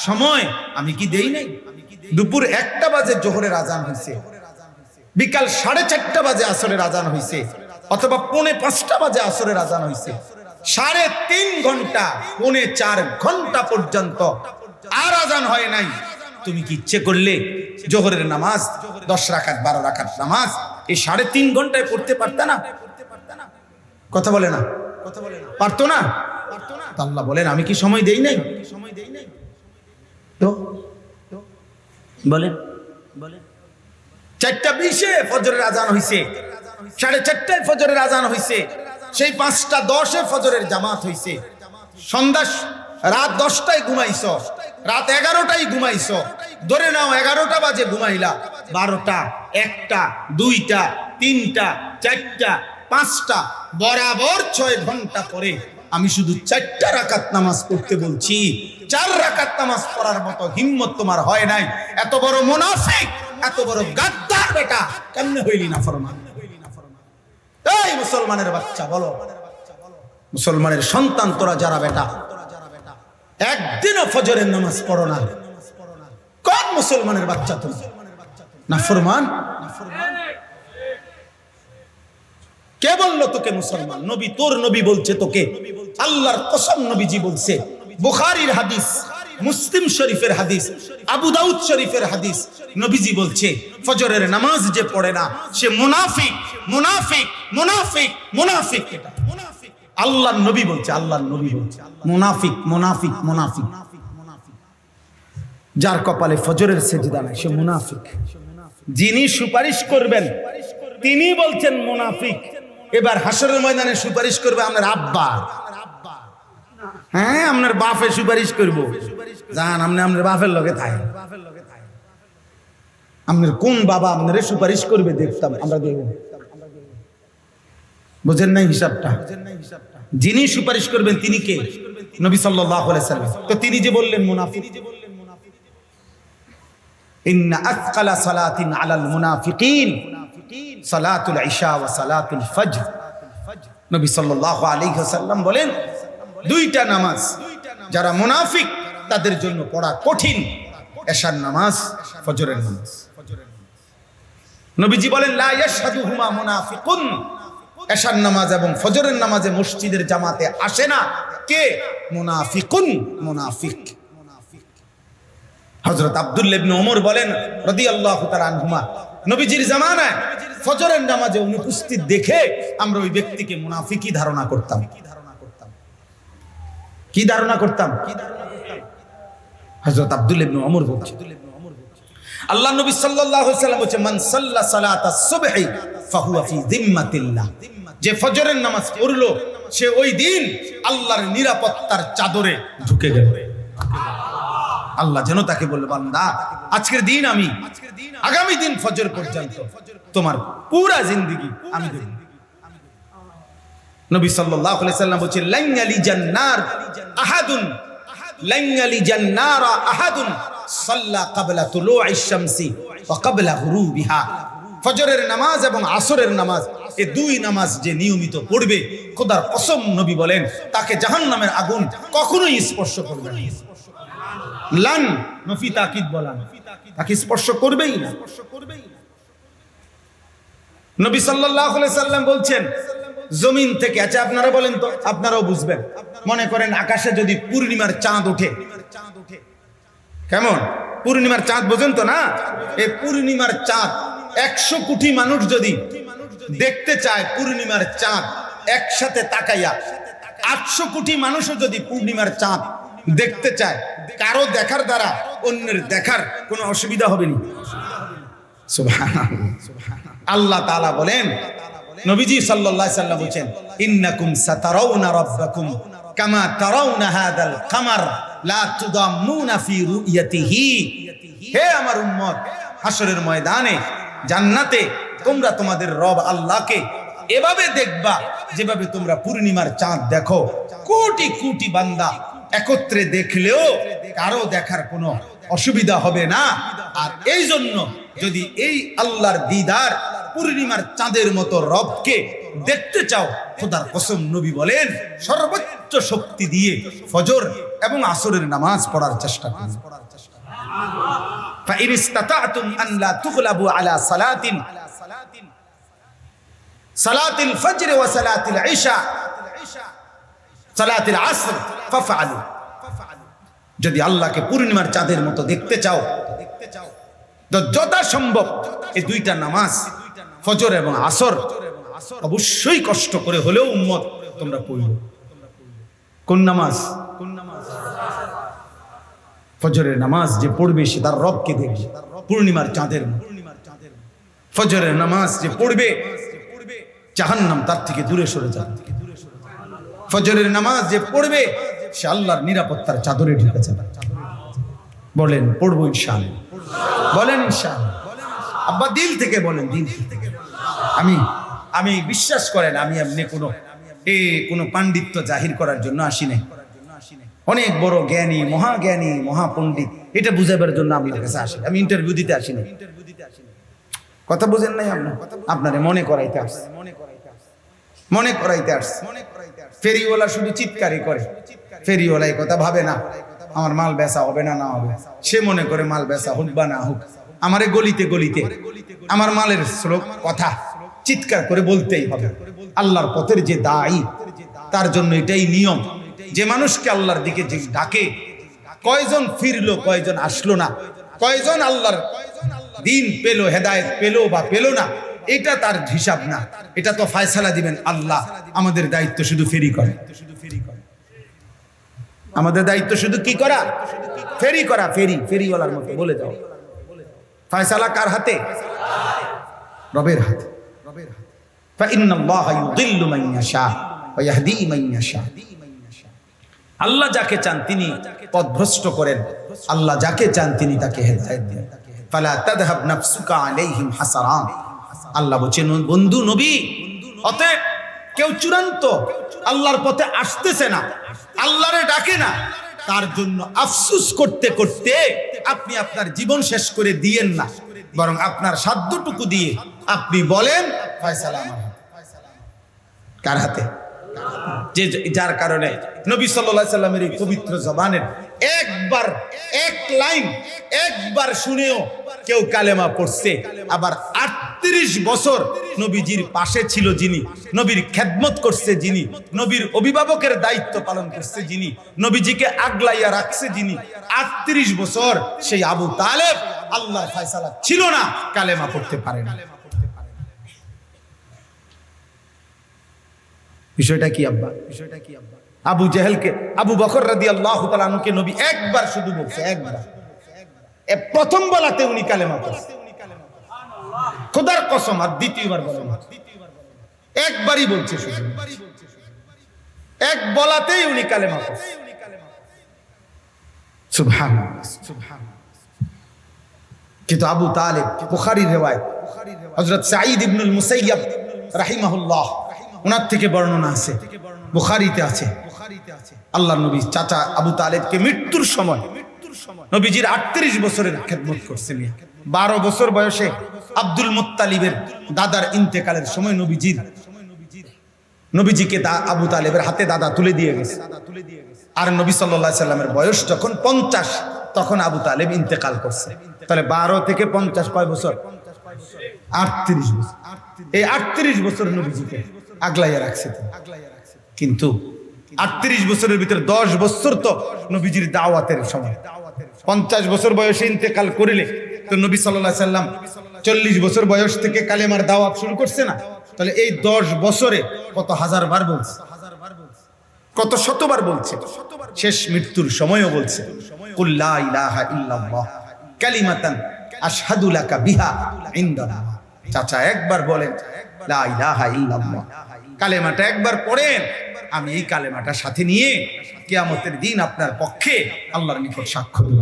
সময় আমি কি দেই নাই? দুপুর 1টা বাজে জোহরের আজান হইছে, বিকাল 4:30 বাজে আসরের আজান হইছে, অথবা 4:45 বাজে আসরের আজান হইছে। 3.5 ঘন্টা, 4.25 ঘন্টা পর্যন্ত আর আজান হয় নাই। তুমি কি ইচ্ছে করলে জোহরের নামাজ 10 রাকাত 12 রাকাত নামাজ এই 3.5 ঘন্টায় পড়তে পারতা না? কথা বলে না, পারতো না? আল্লাহ বলেন আমি কি সময় দেই নাই? তো বলেন 4:20 ফজরের আজান হইছে, 4:30 ফজরের আজান হইছে, সেই 5:10 ফজরের জামাত হইছে। সন্ধ্যা রাত 10টায় ঘুমাইছো, রাত 11টায় ঘুমাইছো, ধরে নাও 11টা বাজে ঘুমাইলা, 12টা, 1টা, 2টা, 3টা, 4টা, 5টা, বরাবর 6 ঘন্টা পরে আমি শুধু 4টা রাকাত নামাজ পড়তে বলছি। 4 রাকাত নামাজ পড়ার মতো হিম্মত তোমার হয় নাই। এত বড় মুনাফিক, এত বড় গাদ্দার বেটা কেমনে হইলি না ফরমান? এই মুসলমানের বাচ্চা বলো, মুসলমানের সন্তান তোরা যারা বেটা, একদিনও ফজরের নামাজ পড়ো না, কোন মুসলমানের বাচ্চা তুমি? নাফরমান। কে বললো তোকে মুসলমান? নবী, তোর নবী বলছে তোকে। আল্লাহর কসম নবীজি বলছে, বুখারীর হাদিস, মুসলিম শরীফের হাদিস, আবু দাউদ শরীফের হাদিস, নবীজি বলছে ফজরের নামাজ যে পড়ে না সে মুনাফিক, মুনাফিক, মুনাফিক, মুনাফিক। এটা আল্লাহর নবী বলছে, আল্লাহর নবী বলছে মুনাফিক, মুনাফিক, মুনাফিক। যার কপালে ফজরের সেজদা নাই সে মুনাফিক। যিনি সুপারিশ করবেন তিনি বলছেন মুনাফিক। এবার হাসরের ময়দানে সুপারিশ করবে আপনার আব্বা, হ্যাঁ আপনার বাপে সুপারিশ করব, জান আপনি আপনার বাপের লগে থাকেন, আপনার কোন বাবা আপনার সুপারিশ করবে দেখতাম আমরা, দেখব। বুঝেন নাই হিসাবটা? যিনি সুপারিশ করবেন তিনি কে? নবী সাল্লাল্লাহু আলাইহি সাল্লাম। তো তিনি যে বললেন মুনাফিক, ইন্না আথকালা সালাতিন আলাল মুনাফিকিন সালাতুল ইশা ওয়া সালাতুল ফজর। নবী সাল্লাল্লাহু আলাইহি ওয়াসাল্লাম বলেন 2টা নামাজ যারা মুনাফিক তাদের জন্য পড়া কঠিন, এশার নামাজ, ফজরের নামাজ। নবীজি বলেন লা ইয়াশহাদুহুমা মুনাফিকুন, এশার নামাজ এবং ফজরের নামাজে মসজিদের জামাতে আসে না কে? মুনাফিকুন, মুনাফিক। হযরত আব্দুল্লাহ ইবনে ওমর বলেন রাদিয়াল্লাহু তাআলা আনহুমা, নবীজির জামানায় ফজরের নামাজে অনুপস্থিত দেখে আমরা ওই ব্যক্তিকে মুনাফিকই ধারণা করতাম। কি ধারণা করতাম? হযরত আব্দুল্লাহ ইবনে ওমর বলছে, আল্লাহ নবী সাল্লাল্লাহু আলাইহি ওয়াসাল্লাম বলেন মান সাল্লা সালাতাস সুবহি ফাহুয়া ফি যিম্মাতিল্লাহ, যে ফজরের নামাজ পড়লো সে ওই দিন আল্লাহর নিরাপত্তার চাদরে ঢুকে গেল। আল্লাহ যেন তাকে বলল, বান্দা আজকের দিন আমি, আগামী দিন ফজর পর্যন্ত তোমার পুরা জিন্দেগি আমি দেব। নবী সাল্লাল্লাহু আলাইহি ওয়াসাল্লাম বলেন লান ইয়ালিজান নার আহাদুন, লান ইয়ালিজান নার আহাদুন সাল্লা ক্বাবলা তুলুইশ শামসি ওয়া ক্বাবলা গুরুবিহা। ফজরের নামাজ এবং আসরের নামাজ, এই 2 নামাজ যে নিয়মিত পড়বে, খোদার কসম নবী বলেন তাকে জাহান্নামের আগুন কখনোই স্পর্শ করবে না। লান নফি তাকিদ বলেন, তাকে স্পর্শ করবেই না। নবী সাল্লাল্লাহু আলাইহি সাল্লাম বলছেন জমিন থেকে। আচ্ছা আপনারা বলেন তো, আপনারাও বুঝবেন। মনে করেন আকাশে যদি পূর্ণিমার চাঁদ ওঠে, কেমন? পূর্ণিমার চাঁদ বোঝেন তো না? এই পূর্ণিমার চাঁদ 100 কোটি মানুষ যদি দেখতে চায় পূর্ণিমার চাঁদ একসাথে তাকাইয়া, 800 কোটি মানুষও যদি পূর্ণিমার চাঁদ দেখতে চায়, কারো দেখার দ্বারা অন্যের দেখার কোনো অসুবিধা হবে না। সুবহানাল্লাহ। আল্লাহ তাআলা বলেন, নবীজি সাল্লাল্লাহু আলাইহি সাল্লাম বলেন, ইন্নাকুম সাতারাউনা রাব্বাকুম কামা তারাউনা হাদাল কামার লা তুদাম্মুনা ফি রুয়াতিহি। হে আমার উম্মত, হাশরের ময়দানে জান্নাতে তোমরা তোমাদের রব আল্লাহকে এভাবে দেখবা যেভাবে তোমরা পূর্ণিমার চাঁদ দেখো। কোটি কোটি বান্দা একত্রে দেখলেও কারো দেখার কোনো অসুবিধা হবে না। আর এই জন্য যদি এই আল্লাহর দিদার পূর্ণিমার চাঁদের মতো রবকে দেখতে চাও, খোদার কসম নবী বলেন সর্বোচ্চ শক্তি দিয়ে ফজর এবং আসরের নামাজ পড়ার চেষ্টা করুন। فإن استطعتم أن لا تغلبوا على صلاة الفجر وصلاة العشاء صلاة العصر فافعلوا। যদি আল্লাহকে পূর্ণিমার চাঁদের মতো দেখতে চাও তো যথাসম্ভব এই দুইটা নামাজ ফজর এবং আসর অবশ্যই কষ্ট করে হলেও উম্মত তোমরা পড়ো। কোন নামাজ? ফজরের নামাজ যে পড়বে সে তার রবকে দেখবে পূর্ণিমার চাঁদের মতো। ফজরের নামাজ যে পড়বে জাহান্নাম তার থেকে দূরে সরে যাবে। ফজরের নামাজ যে পড়বে সে আল্লাহর নিরাপত্তার চাদরে ঢুকে যাবে। বলেন পড়বো ইনশাআল্লাহ? বলেন ইনশাআল্লাহ? আব্বা দিল থেকে বলেন, দিল থেকে। আমি বিশ্বাস করেন আমি এমনি কোনো পাণ্ডিত্য জাহির করার জন্য আসি নাই। অনেক বড় জ্ঞানী, মহাজ্ঞানী, মহাপণ্ডিত এটা বুঝাবার জন্য আমি কাছে আসি। আমি ইন্টারভিউ দিতে আসি নাই। কথা বুঝেন নাই? আপনারে মনে করাইতে আসছে, মনে করাইতে আসছে। ফেরিওয়ালা শুধু চিৎকারই করে। ফেরিওয়ালা এই কথা ভাবে না আমার মাল বেচা হবে না, না হবে। সে মনে করে মাল বেচা হোক বা না হোক, আমারে গলিতে গলিতে আমার মালের শ্লোক কথা চিৎকার করে বলতেই হবে। আল্লাহর পথের যে দায়ী তার জন্য এটাই নিয়ম যে মানুষকে আল্লাহর দিকে যে ডাকে, কয়জন ফিরলো কয়জন আসলো না, কয়জন আল্লাহর দিন পেল, হেদায়েত পেল বা পেল না, এটা তার হিসাব না। এটা তো ফয়সালা দিবেন আল্লাহ। আমাদের দায়িত্ব শুধু ফেরি করা। আমাদের দায়িত্ব শুধু কি করা? ফেরি করা। ফেরিওয়ালার মতো বলে দাও ফয়সালা কার হাতে? রবের হাতে। ফাইন্নাল্লাহা ইউদিল্লু মান ইয়াশা ওয়া ইয়াহদি মান ইয়াশা। আল্লাহ যাকে চান তিনি পথভ্রষ্ট করেন, আল্লাহ যাকে চান তিনি তাকে হেদায়েত দেন। ফালা তাযহাব নাফসুকা আলাইহিম হাসারান। আল্লাহ বলেন বন্ধু নবী, অতএব কেউ চূড়ান্ত আল্লাহর পথে আসতেছে না, আল্লাহরে ডাকে না, তার জন্য আফসোস করতে করতে আপনি আপনার জীবন শেষ করে দিয়েন না, বরং আপনার সাধ্যটুকু দিয়ে আপনি বলেন ফয়সালা আমার হাতে। কার হাতে? যার কারণে নবী সাল্লাল্লাহু আলাইহি সাল্লামের এই পবিত্র জবানের একবার এক লাইন একবার শুনেও কেউ কালেমা পড়ছে, আবার 38 বছর নবীজির পাশে ছিল যিনি, নবীর খেদমত করছে যিনি, নবীর অভিভাবকের দায়িত্ব পালন করছে যিনি, নবীজিকে আগলাইয়া রাখছে যিনি, 38 বছর সেই আবু তালেব আল্লাহর ফয়সালা ছিল না, কালেমা পড়তে পারে না। বিষয়টা কি আব্বা? আবু জেহেলকে, আবু বকর রাদিয়াল্লাহু তাআলা আনহুকে নবী একবার শুধু বলছে, একবার, প্রথম বলাতে উনি কালেমা পড়ছে। খোদার কসম, আর দ্বিতীয়বার বলেন, একবারই বলছে, শুধু এক বলাতেই উনি কালেমা পড়ছে। সুবহানাল্লাহ, সুবহানাল্লাহ। কিন্তু আবু তালেব, বুখারীর রিওয়ায়াত, হযরত সাঈদ ইবনুল মুসাইয়্যিব রাহিমাহুল্লাহ ওনার থেকে বর্ণনা আছে, বুখারীতে আছে, আল্লাহর নবী চাচা আবু তালেবকে মৃত্যুর সময় নবীজির 38 বছরের খেদমত করছেন। 12 বছর বয়সে আব্দুল মুত্তালিবের দাদার ইন্তেকালের সময় নবীজিকে আবু তালেবের হাতে দাদা তুলে দিয়ে গেছে। আর নবী সাল্লাল্লাহু আলাইহি সাল্লামের বয়স যখন 50, তখন আবু তালেব ইন্তেকাল করছে। তাহলে 12 থেকে 50 কয় বছর? 38 বছর। এই 38 বছর নবীজিকে আগলাইয়া রাখছে কিন্তু 38 বছরের ভিতরে 10 বছর তো নবীজির দাওয়াতের সময়, 50 বছর বয়সে ইন্তেকাল করিলে তো নবী সাল্লাল্লাহু আলাইহি সাল্লাম 40 বছর বয়স থেকে কালেমার দাওয়াত শুরু করছে না? তাহলে এই 10 বছরে কত হাজার বার বলছে, কত শতবার বলছে, শেষ মৃত্যুর সময়ও বলছে কুল লা ইলাহা ইল্লাল্লাহ কালিমাতান আশহাদু লাকা বিহা ইনদাল্লাহ। চাচা একবার বলেন লা ইলাহা ইল্লাল্লাহ, কালেমাটা একবার পড়েন, আমি এই কালেমাটা সাথে নিয়ে কিয়ামতের দিন আপনার পক্ষে আল্লাহর নিকট সাক্ষ্য দেব।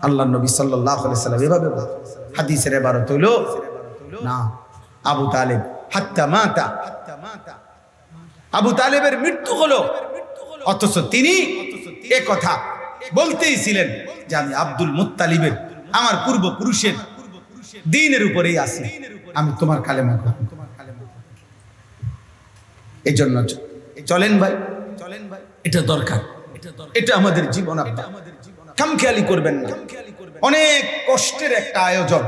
আল্লাহর নবী সাল্লাল্লাহু আলাইহি সাল্লাম এভাবে হাদিসের ইবারত হলো না আবু তালেব হাত্তা মাতা, আবু তালেবের মৃত্যু হলো, অথচ তিনি এ কথা বলতেই ছিলেন যে আমি আব্দুল মুত্তালিবের, আমার পূর্বপুরুষের দ্বীনের উপরেই আছি, আমি তোমার কালেমা করব। এই জন্য চলেন ভাই, এটা দরকার, এটা আমাদের জীবন। খামখেয়ালি করবেন না। অনেক কষ্টের একটা আয়োজন,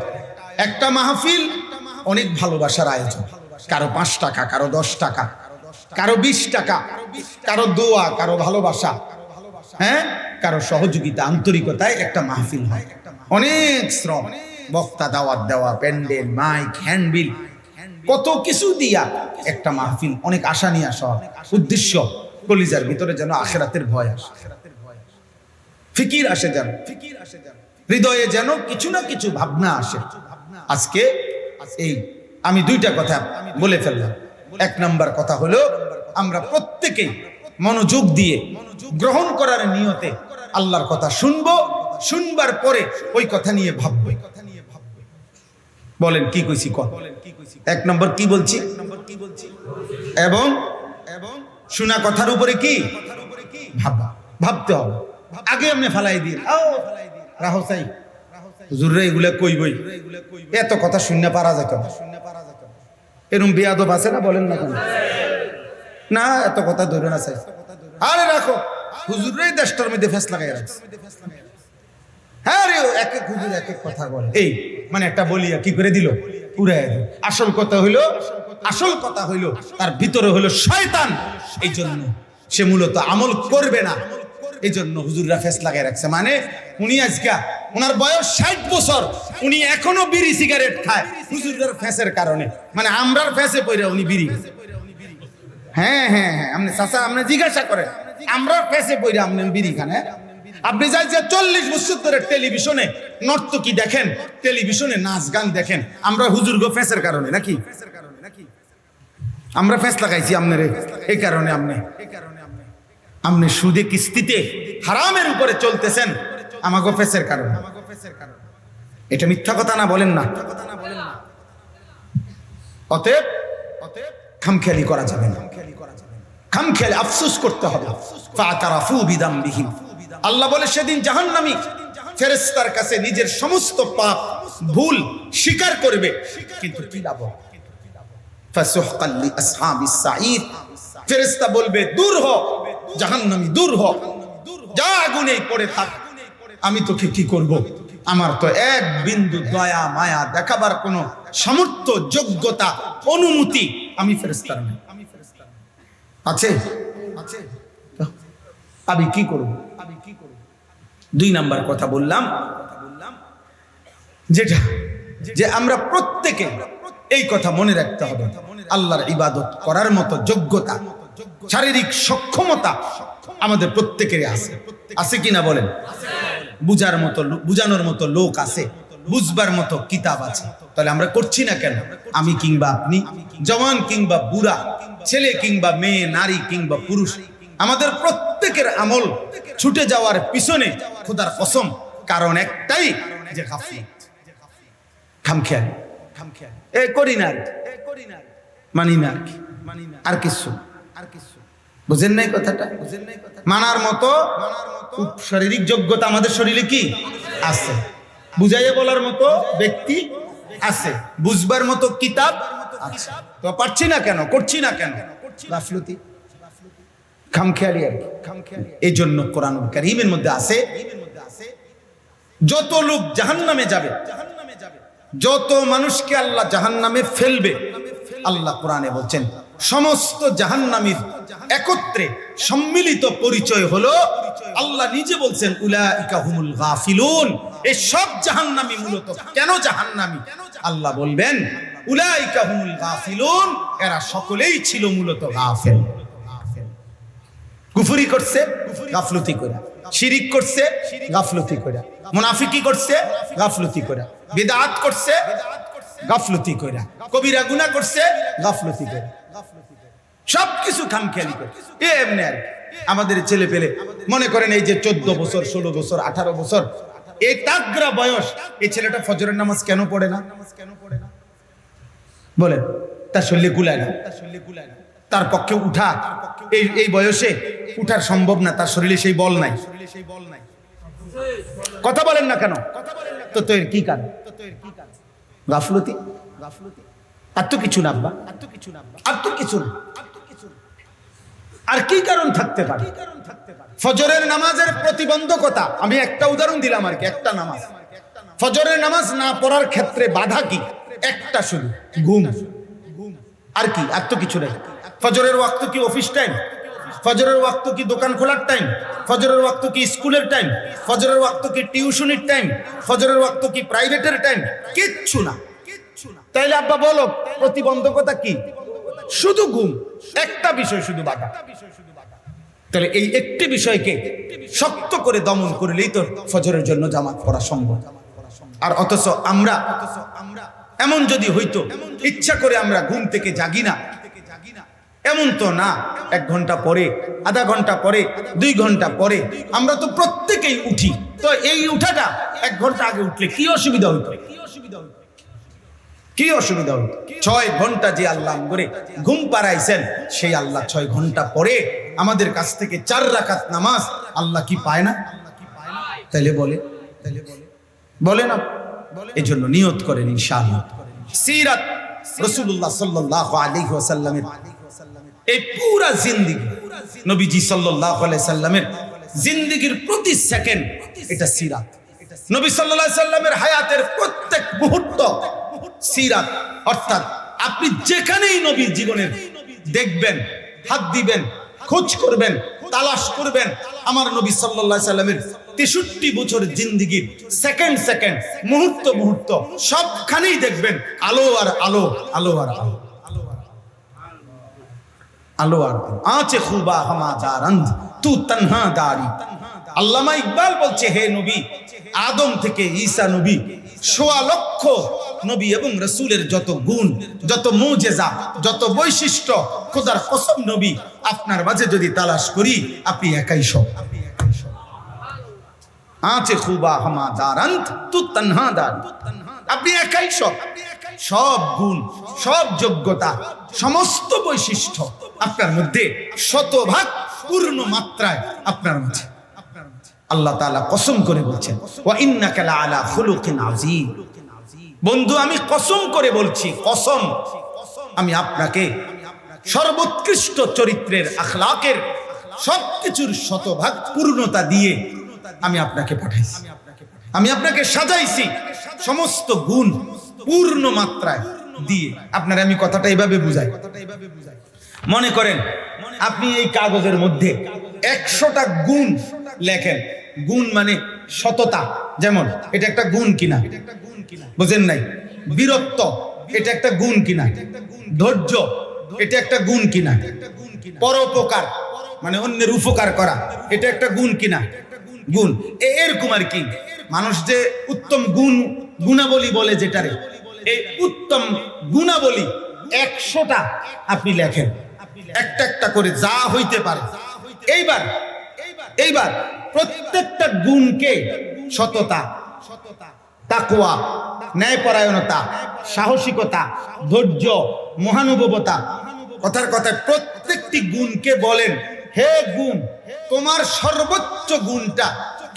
একটা মাহফিল, অনেক ভালোবাসার আয়োজন। কারো 5 টাকা, কারো 10 টাকা, কারো 20 টাকা, কারো দোয়া, কারো ভালোবাসা, হ্যাঁ, কারো সহযোগিতা, আন্তরিকতায় একটা মাহফিল হয়। অনেক শ্রম, বক্তা, দাওয়াত দেওয়া, প্যান্ডেল, মাইক, হ্যান্ডবিল, কত কিছু দিয়া একটা মাহফিল, অনেক আশা নিয়ে আসা। উদ্দেশ্য কলিজার ভিতরে যেন আখিরাতের ভয় আসে, ফিকির আসে, যেন হৃদয়ে যেন কিছু না কিছু ভাবনা আসে। আজকে এই আমি 2টা কথা বলে ফেললাম। 1 নম্বর কথা হলো আমরা প্রত্যেকেই মনোযোগ দিয়ে গ্রহণ করার নিয়তে আল্লাহর কথা শুনবো, শুনবার পরে ওই কথা নিয়ে ভাববো। বলেন কি কইছি? 1 নম্বর কি বলছি? এবং শোনা কথার উপরে কি ভাবতে হবে। আগে আপনি ফালাই দিয়ে রাহো চাই হুজুররে এগুলা কইবই, এত কথা শুনতে পারা যেত না। এরকম বেয়াদব আছে না? বলেন না কেন? না, এত কথা ধরে না চাই, আরে রাখো হুজুররে দেশটার মধ্যে ফেস লাগাই রাখছে। হ্যাঁ রে, এক এক হুজুর এক এক কথা বলে, এই মানে একটা বলিয়া কি করে দিল, উড়াই দিল। আসল কথা হইল তার ভিতরে হলো শয়তান, এই জন্য সে মূলত আমল করবে না। এই জন্য হুজুররা ফেস লাগাই রাখছে। মানে উনি আজকে ওনার বয়স 60 বছর, উনি এখনো বিড়ি সিগারেট খায় হুজুরের ফেসের কারণে। মানে আমরার ফেসে পড়ে উনি বিড়ি। হ্যাঁ হ্যাঁ হ্যাঁ, আপনি চাচা আপনি জিজ্ঞাসা করেন, আমরার ফেসে পড়ে আপনি বিড়ি খান? আপনি যাই যে 40 বছর ধরে টেলিভিশনে নর্তকী দেখেন, টেলিভিশনে নাচ গান দেখেন, আমরা হুজুর গো ফেসের কারণে নাকি? আমরা ফেস লাগাইছি আপনারে এই কারণে। আপনি সুদে কিস্তিতে হারামের উপরে চলতেছেন আমাগো ফেসের কারণে। এটা মিথ্যা কথা না? বলেন না? অতএব খামখেয়ালি করা যাবে না, খামখেয়ালি আফসোস করতে হবে। ফাতারাফু বিদামবিহিম, আল্লাহ বলে সেদিন জাহান্নামী ফেরেশতার কাছে নিজের সমস্ত পাপ ভুল স্বীকার করবে, কিন্তু কি লাভ? ফাসুহকাল লিআসহাবিস সাঈদ, ফেরেশতা বলবে দূর হ জাহান্নামী, দূর হ, যা আগুনেই পড়ে থাক, আমি তোকে কি করব? আমার তো এক বিন্দু দয়া মায়া দেখাবার কোনো সামর্থ্য, যোগ্যতা, অনুমতি আমি ফেরেশতার নেই। আছে? আমি কি করব? 2 নাম্বার কথা বললাম, যেটা যে আমরা প্রত্যেকে এই কথা মনে রাখতে হবে, আল্লাহর ইবাদত করার মতো যোগ্যতা, শারীরিক সক্ষমতা আমাদের প্রত্যেকেরই আছে। আছে কিনা বলেন? বুঝানোর মতো লোক আছে, বুঝবার মতো কিতাব আছে, তাহলে আমরা করছি না কেন? আমি কিংবা আপনি, জওয়ান কিংবা বুড়া, ছেলে কিংবা মেয়ে, নারী কিংবা পুরুষ, আমাদের প্রত্যেকের আমল ছুটে যাওয়ার পিছনে খোদার কসম কারণ একটাই, যে গাফিলত, খামখেয়ালি। এই করি না, মানি না, আর কিছু বুঝেন নাই কথাটা? মানার মতো শারীরিক যোগ্যতা আমাদের শরীরে কি আছে, বুঝাইয়ে বলার মতো ব্যক্তি আছে, বুঝবার মতো কিতাব আছে, তো পারছি না কেন, করছি না কেন? গাফলতি, খামখেয়ালি আর কি। এই জন্য কোরআনুল কারীমের মধ্যে আছে, যত লোক জাহান্নামে যাবে, যত মানুষকে আল্লাহ জাহান্নামে ফেলবে, আল্লাহ কোরআনে বলছেন সমস্ত জাহান্নামীর একত্রে সম্মিলিত পরিচয় হলো, আল্লাহ নিজে বলছেন উলাইকা হুমুল গাফিলুন। এই সব জাহান্নামী মূলত কেন জাহান্নামী? আল্লাহ বলবেন উলাইকা হুমুল গাফিলুন, এরা সকলেই ছিল মূলত গাফেল। কুফরি করছে গাফলতি করে, শিরিক করছে গাফলতি করে, মুনাফিকি করছে গাফলতি করে, বিদআত করছে গাফলতি করে, কবিরা গুনাহ করছে গাফলতি করে, সবকিছু খামখেয়ালি করে। এমনি আর আমাদের ছেলে পেলে মনে করেন এই যে 14 বছর 16 বছর 18 বছর এই তাগরা বয়স, এই ছেলেটা ফজরের নামাজ কেন পড়ে না? বলেন, তার শরীরে কুলায় না, তার পক্ষে উঠা এই বয়সে উঠার সম্ভব না, তার শরীরে সেই বল নাই। কথা বলেন না কেন? তো এর কি কারণ? গাফলতি। আর তো কিছু না আব্বা, আর তো কিছু না। আর কি কারণ থাকতে পারে? ফজরের নামাজের প্রতিবন্ধকতা আমি একটা উদাহরণ দিলাম আর কি। একটা নামাজ, ফজরের নামাজ না পড়ার ক্ষেত্রে বাধা কি? একটা শুধু ঘুম। আর কি? আর তো কিছু নাই। ফজরের ওয়াক্ত কি অফিস টাইম? ফজরের ওয়াক্ত কি দোকান খোলার টাইম? ফজরের ওয়াক্ত কি স্কুলের টাইম? ফজরের ওয়াক্ত কি টিউশনের টাইম? ফজরের ওয়াক্ত কি প্রাইভেটের টাইম? কিচ্ছু না। তাইলে আব্বা বলো প্রতিবন্ধকতা কি? শুধু ঘুম, একটা বিষয় শুধু বাধা। তাহলে এই একটি বিষয়কে শক্ত করে দমন করলেই তো ফজরের জন্য জামাত পড়া সম্ভব। আর অথচ আমরা এমন যদি হইতো ইচ্ছা করে আমরা ঘুম থেকে জাগি না, এমন তো না। 1 ঘন্টা পরে, আধা ঘন্টা পরে, 2 ঘন্টা পরে আমরা তো প্রত্যেকেই উঠি। তো এই উঠাটা 1 ঘন্টা আগে উঠলে কি অসুবিধা হইতো? কি অসুবিধা হইতো? 6 ঘন্টা যে আল্লাহ করে ঘুম পাড়াইছেন, সেই আল্লাহ 6 ঘন্টা পরে আমাদের কাছ থেকে 4 রাকাত নামাজ আল্লাহ কি পায় না? তাইলে বলে না। এই জন্য নিয়ত করেন ইনশাআল্লাহ সিরাত রাসূলুল্লাহ সাল্লাল্লাহু আলাইহি ওয়াসাল্লামের এই পুরা জিন্দেগি, নবীজি সাল্লাল্লাহু আলাইহি সাল্লামের জিন্দেগির প্রতি সেকেন্ড এটা সিরাত। নবী সাল্লাল্লাহু আলাইহি সাল্লামের হায়াতের প্রত্যেক মুহূর্ত সিরাত। অর্থাৎ আপনি যেখানেই নবীর জীবনের দেখবেন, হাত দিবেন, খোঁজ করবেন, তালাশ করবেন, আমার নবী সাল্লাল্লাহু আলাইহি সাল্লামের 63 বছর জিন্দেগির সেকেন্ড সেকেন্ড, মুহূর্ত মুহূর্ত সবখানেই দেখবেন আলো আর আলো, আলো আর আলো, আলো আর আঁচে খুবা হামাদারন্দ তু তন্হা দারি। আল্লামা ইকবাল বলছে, হে নবী, আদম থেকে ঈসা নবী, 1.25 লক্ষ নবী এবং রাসূলের যত গুণ, যত মুজিজা, যত বৈশিষ্ট্য, খোদার কসম নবী আপনার মাঝে যদি তালাশ করি আপনি একাই সব। আঁচে খুবা হামাদারন্দ তু তন্হা দারি, আপনি একাই সব। সব গুণ, সব যোগ্যতা, সমস্ত বৈশিষ্ট্য আপনার মধ্যে 100% পূর্ণ মাত্রায় আপনার মাঝে। আল্লাহ তাআলা কসম করে বলছেন, ওয়া ইন্নাকা লাআলা খুলুকিন আযীম। বন্ধু, আমি কসম করে বলছি, কসম, আমি আপনাকে সর্বোৎকৃষ্ট চরিত্রের, আখলাকের সবকিছুর 100% পূর্ণতা দিয়ে আমি আপনাকে পাঠাইছি। আমি আপনাকে সাজাইছি সমস্ত গুণ পূর্ণ মাত্রায় দিয়ে। আপনার আমি কথাটা এইভাবে বুঝাই। মনে করেন আপনি এই কাগজের মধ্যে 100টা গুণ লেখেন। গুণ মানে সততা, যেমন এটা একটা গুণ কিনা, বুঝেন নাই? বীরত্ব, এটা একটা গুণ কিনা? ধৈর্য, এটা একটা গুণ কিনা? পরোপকার মানে অন্যের উপকার করা, এটা একটা গুণ কিনা? গুণ। এরকম আর কি। মানুষ যে উত্তম গুণাবলী বলে যেটারে, এই উত্তম গুণাবলী 100টা আপনি লেখেন, একটা একটা করে যা হইতে পারে। এইবার প্রত্যেকটা গুণকে সততা, তাকওয়া, ন্যায়পরায়ণতা, সাহসিকতা, ধৈর্য, মহানুভবতা, কথার কথায় প্রত্যেকটি গুণকে বলেন, হে গুণ, তোমার সর্বোচ্চ গুণটা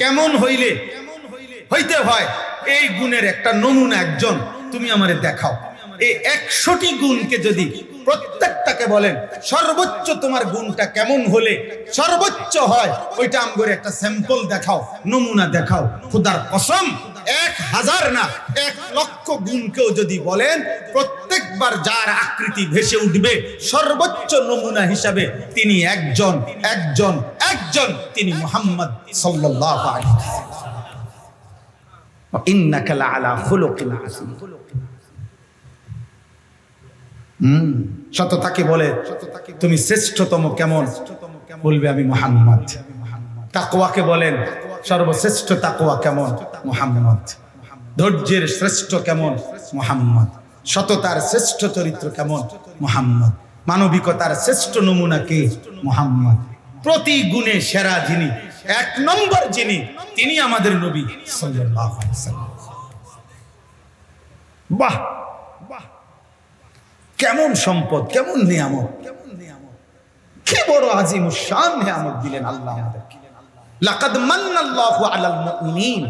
কেমন হইতে হয়, এই গুণের একটা নমুনা একজন তুমি আমারে দেখাও। এই 100টি গুণকে যদি প্রত্যেকটাকে বলেন সর্বোচ্চ তোমার গুণটা কেমন হলে সর্বোচ্চ হয়, ওইটা আমগরে একটা স্যাম্পল দেখাও, নমুনা দেখাও। খোদার কসম 1000 না 1,00,000 গুণকেও যদি বলেন, প্রত্যেকবার যার আকৃতি ভেসে উঠবে সর্বোচ্চ নমুনা হিসাবে তিনি একজন, তিনি মুহাম্মদ সাল্লাল্লাহু আলাইহি ওয়াসাল্লাম। ইন্নাকা লাআলা খুলুকিন আযীম। সততাকে বলে তুমি শ্রেষ্ঠতম কেমন, বলবে আমি মুহাম্মদ। তাকওয়াকে বলেন সর্বশ্রেষ্ঠ তাকওয়া কেমন, মুহাম্মদ। ধৈর্যের শ্রেষ্ঠ কেমন, মুহাম্মদ। সততার শ্রেষ্ঠ চরিত্র কেমন, মুহাম্মদ। মানবিকতার শ্রেষ্ঠ নমুনা কে, মুহাম্মদ। প্রতি গুণে সেরা যিনি, 1 নম্বর যিনি, তিনি আমাদের নবী সাল্লাল্লাহু আলাইহি ওয়াসাল্লাম। বাহ বাহ, কেমন সম্পদ, কেমন নিয়ামত, কি বড় আজিমুশ শান নিয়ামত দিলেন আল্লাহ আমাদেরকে। লাকাদ মান্নাল্লাহু আলাল মুমিনিন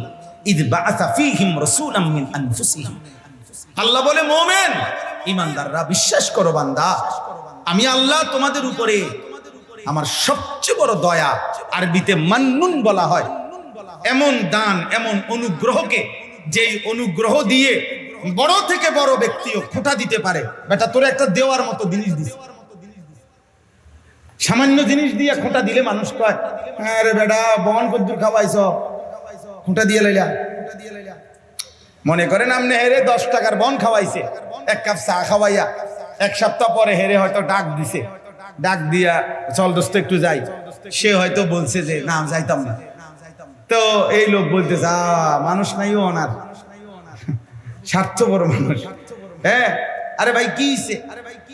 ইয বাআসা ফীহিম রাসূলাম মিন আনফুসিহিম। আল্লাহ বলে, মুমিন ঈমানদাররা বিশ্বাস করো বান্দা, আমি আল্লাহ তোমাদের উপরে আমার সবচেয়ে বড় দয়া, আরবিতে মান্নুন বলা হয় এমন দান, এমন অনুগ্রহকে, যেই অনুগ্রহ দিয়ে বড় থেকে বড় ব্যক্তিও খোঁটা দিতে পারে। বেটা তোর একটা দেওয়ার মতো জিনিস দিস, সামান্য জিনিস দিয়ে খোঁটা দিলে মানুষ কয়, হ্যাঁ রে বেটা বহন কদ্দুর খাওয়াইছ, খোঁটা দিয়ে লাইলা। মনে করেন আপনি হেরে 10 টাকার বন খাওয়াইছে, 1 কাপ চা খাওয়াইয়া 1 সপ্তাহ পরে হেরে হয়তো ডাক দিছে, ডাক দিয়া চল দোস্ত একটু যাই, সে হয়তো বলছে যে না যাইতাম না। তো এই লোক বলতেছে মানুষ নাই ও অনার, স্বার্থপর মানুষ। হ্যাঁ আরে ভাই কি হইছে,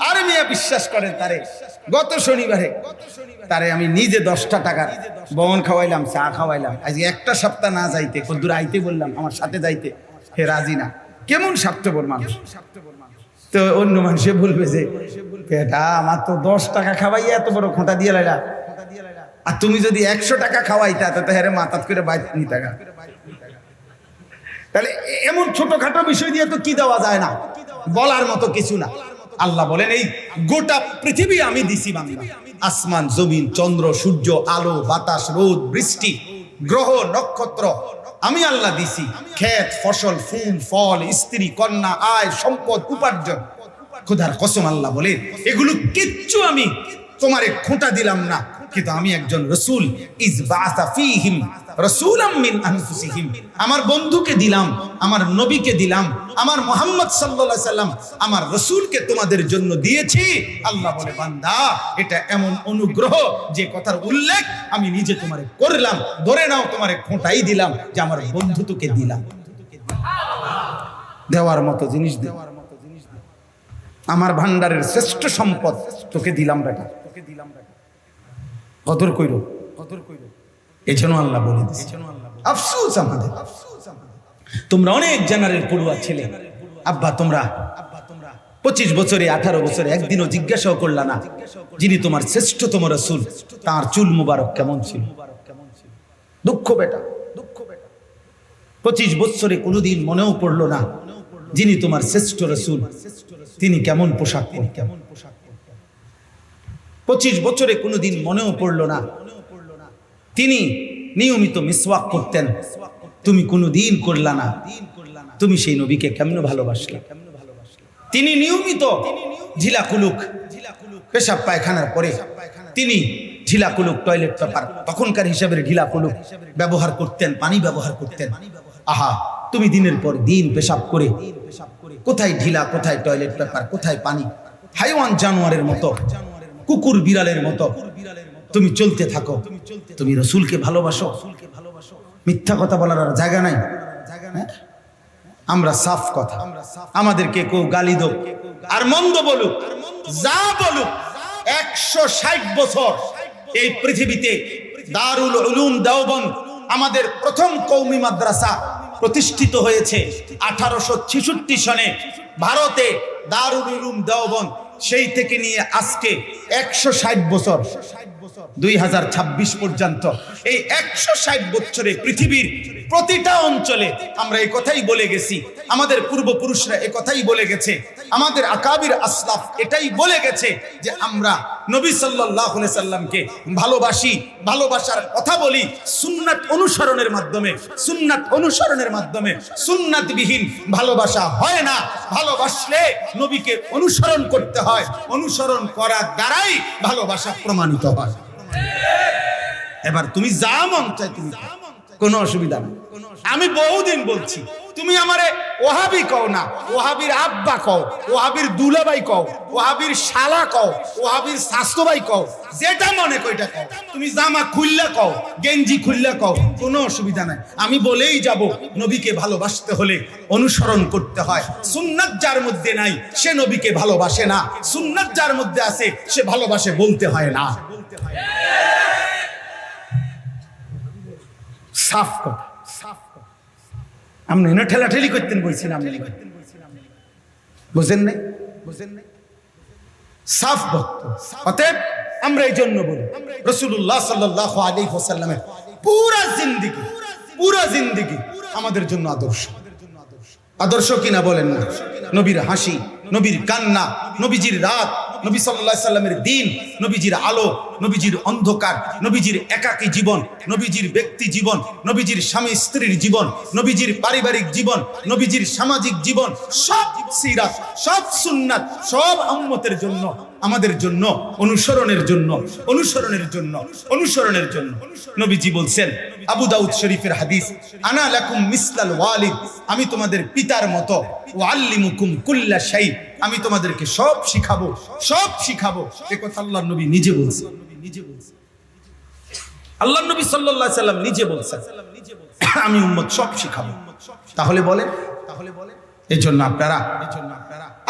আরে মিয়া বিশ্বাস করেন তারে গত শনিবারে তারে আমি নিজে 10টা টাকার বন খাওয়াইলাম, চা খাওয়াইলাম। আজকে 1টা সপ্তাহ না যাইতে, কদ্দুর আইতে বললাম আমার সাথে যাইতে, হে রাজি না। কেমন স্বার্থপর মানুষ। তো অন্য মানুষে বলবে যে এটা আমার তো 10 টাকা খাওয়াইয়া এত বড় খোঁটা দিয়ে লাইলা, আর তুমি যদি 100 টাকা খাওয়াইতা তো হেরে মাথাত করে বাইত নি টাকা। তাহলে এমন ছোটখাটো বিষয় দিয়ে তো কি দেওয়া যায় না, বলার মতো কিছু না। আল্লাহ বলেন এই গোটা পৃথিবী আমি দিছি বান্দা, আসমান জমিন চন্দ্র সূর্য আলো বাতাস রোদ বৃষ্টি গ্রহ নক্ষত্র আমি আল্লাহ দিছি, ক্ষেত ফসল ফুল ফল স্ত্রী কন্যা আয় সম্পদ উপার্জন। খোদার কসম আল্লাহ বলে এগুলো কিচ্ছু আমি তোমারে খোঁটা দিলাম না, কিন্তু আমি একজন রসুল, ইজ বাআসা ফীহিম রাসূলাম মিন আনফুসিহিম, আমার বন্ধুকে দিলাম, আমার নবীকে দিলাম, আমার মুহাম্মদ সাল্লাল্লাহু আলাইহি সাল্লাম আমার রসুলকে তোমাদের জন্য দিয়েছি। আল্লাহ বলে বান্দা এটা এমন অনুগ্রহ যে কথার উল্লেখ আমি নিজে তোমারে করলাম, ধরে নাও তোমারে খোঁটাই দিলাম যে আমার বন্ধু তোকে দিলাম। দেওয়ার মতো জিনিস দেওয়ার মতো জিনিস, আমার ভান্ডারের শ্রেষ্ঠ সম্পদ তোকে দিলাম বেটা, তোকে দিলাম বেটা, কদর কইরো, কদর কইরো। এজন্য আল্লাহ বলে দিয়েছে, আফসোস আমাদের, তোমরা অনেক জেনারেল পড়ুয়া ছেলে, আব্বা তোমরা 25 বছরে 18 বছরে একদিনও জিজ্ঞাসাও করলা না যিনি তোমার শ্রেষ্ঠতম রাসূল তার চুল মুবারক কেমন ছিল। দুঃখ বেটা, দুঃখ বেটা। 25 বছরে কোনোদিন মনেও পড়লো না যিনি তোমার শ্রেষ্ঠ রাসূল তিনি কেমন পোশাক পরতেন। 25 বছরে কোনোদিন মনেও পড়লো না তিনি নিয়মিত মিসওয়াক করতেন, তুমি কোনোদিন করলা না। তুমি সেই নবীকে কেমন ভালোবাসলে। তিনি নিয়মিত ঝিলাকুলুক পেশাব পায়খানার পরে তিনি ঝিলাকুলুক টয়লেট পেপার তখনকার হিসাবের ঢিলাকুলুক ব্যবহার করতেন, পানি ব্যবহার করতেন। আহা তুমি দিনের পর দিন পেশাব করে কোথায় ঢিলা, কোথায় টয়লেট পেপার, কোথায় পানি, হাইওয়ান জানোয়ারের মতো কুকুর বিড়ালের মতো তুমি চলতে থাকো। তুমি রসুলকে ভালোবাসো, মিথ্যা কথা বলার আর জায়গা নাই। আমরা সাফ কথা, আমাদেরকে কেউ গালি দোক আর মন্দ বলুক যা বলুক, 160 বছর এই পৃথিবীতে দারুল উলুম দেওবন্দ আমাদের প্রথম কওমি মাদ্রাসা প্রতিষ্ঠিত হয়েছে 1866 সনে ভারতে। দারুল উলুম দেওবন্দ সেই থেকে নিয়ে আজকে 160 বছর 2026 পর্যন্ত এই 160 বছরে পৃথিবীর প্রতিটা অঞ্চলে আমরা এই কথাই বলে গেছি, আমাদের পূর্বপুরুষরা এই কথাই বলে গেছে, আমাদের আকাবির আসলাফ এটাই বলে গেছে যে আমরা নবী সাল্লাল্লাহু আলাইহি সাল্লামকে ভালোবাসি, ভালোবাসার কথা বলি সুন্নাত অনুসরণের মাধ্যমে। সুন্নাত অনুসরণের মাধ্যমে, সুন্নাতবিহীন ভালোবাসা হয় না। ভালোবাসলে নবীকে অনুসরণ করতে হয়, অনুসরণ করার দ্বারাই ভালোবাসা প্রমাণিত হয়। এবার তুমি যা মন চাই তুমি কোনো অসুবিধা নেই। আমি বহুদিন বলছি, তুমি আমারে ওহাবি কও না, ওহাবির আব্বা কও, ওহাবির দুলাভাই কও, ওহাবির শালা কও, ওহাবির শাস্তভাই কও, যেটা মনে কইটা কও। তুমি জামা খুললা কও, গেঞ্জি খুললা কও, কোনো অসুবিধা নাই। আমি বলেই যাব, নবীকে ভালোবাসতে হলে অনুসরণ করতে হয়। সুন্নাত যার মধ্যে নাই সে নবীকে ভালোবাসে না, সুন্নাত যার মধ্যে আছে সে ভালোবাসে বলতে হয় না। সাফ কথা, আপনি না ঠেলাঠেলি করতেন বলছেন, বুঝেন নাই? সাফ ভক্ত। অতএব আমরা এই জন্য বলি রাসূলুল্লাহ সাল্লাল্লাহু আলাইহি ওয়াসাল্লামের পুরা জিন্দেগি আমাদের জন্য আদর্শ। আদর্শ কিনা বলেন না? নবীর হাসি, নবীর কান্না, নবীজির রাত, নবী সাল্লাল্লাহু আলাইহি সাল্লামের দিন, নবীজির আলো, নবীজির অন্ধকার, নবীজির একাকী জীবন, নবীজির ব্যক্তি জীবন, নবীজির স্বামী স্ত্রীর জীবন, নবীজির পারিবারিক জীবন, নবীজির সামাজিক জীবন, সব সিরাত, সব সুন্নাত, সব উম্মতের জন্য, আমাদের জন্য অনুসরণের জন্য, অনুসরণের জন্য, অনুসরণের জন্য। নবীজি বলছেন, আবু দাউদ শরীফের হাদিস, আনা লাকুম মিসলাল ওয়ালিদ, আমি তোমাদের পিতার মতো, ওয়াল্লিমুকুম কুল্লা শাই, আমি তোমাদেরকে সব শিখাবো, সব শিখাবো। এই কথা আল্লাহর নবী নিজে বলছেন। আল্লাহর নবী সাল্লাল্লাহু আলাইহি সাল্লাম নিজে বলছেন, আমি উম্মত সব শিখাবো। তাহলে বলেন, এই জন্য আপনারা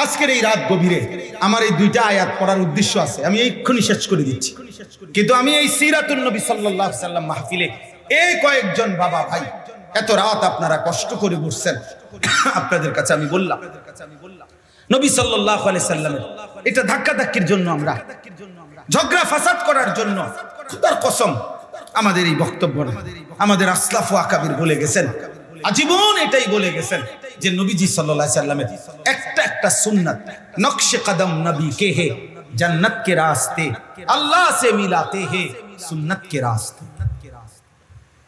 আজকের এই রাত গভীরে আমার এই দুইটা আয়াত পড়ার উদ্দেশ্য আছে, আমি এক্ষুনি শেষ করে দিচ্ছি। কিন্তু আমি এই সিরাতুন নবী সাল্লাল্লাহু আলাইহি সাল্লাম মাহফিলে এই কয়েকজন বাবা ভাই এত রাত আপনারা কষ্ট করে বসছেন, আপনাদের কাছে আমি বললাম নবী সাল্লাল্লাহু আলাইহি সাল্লামের এটা ধাক্কাধাক্কির জন্য, আমরা ঝগড়া ফাসাদ করার জন্য খোদার কসম আমাদের এই বক্তব্য না। আমাদের আসলাফ ও আকাবির বলে গেছেন, আজীবন এটাই বলে গেছেন যে নবীজি সাল্লাল্লাহু আলাইহি সাল্লামের একটা একটা সুন্নাত, নকশে কদম নবী কে হে, জান্নাত কে রাস্তে আল্লাহ সে মিলাতে হে, সুন্নাত কে রাস্তে।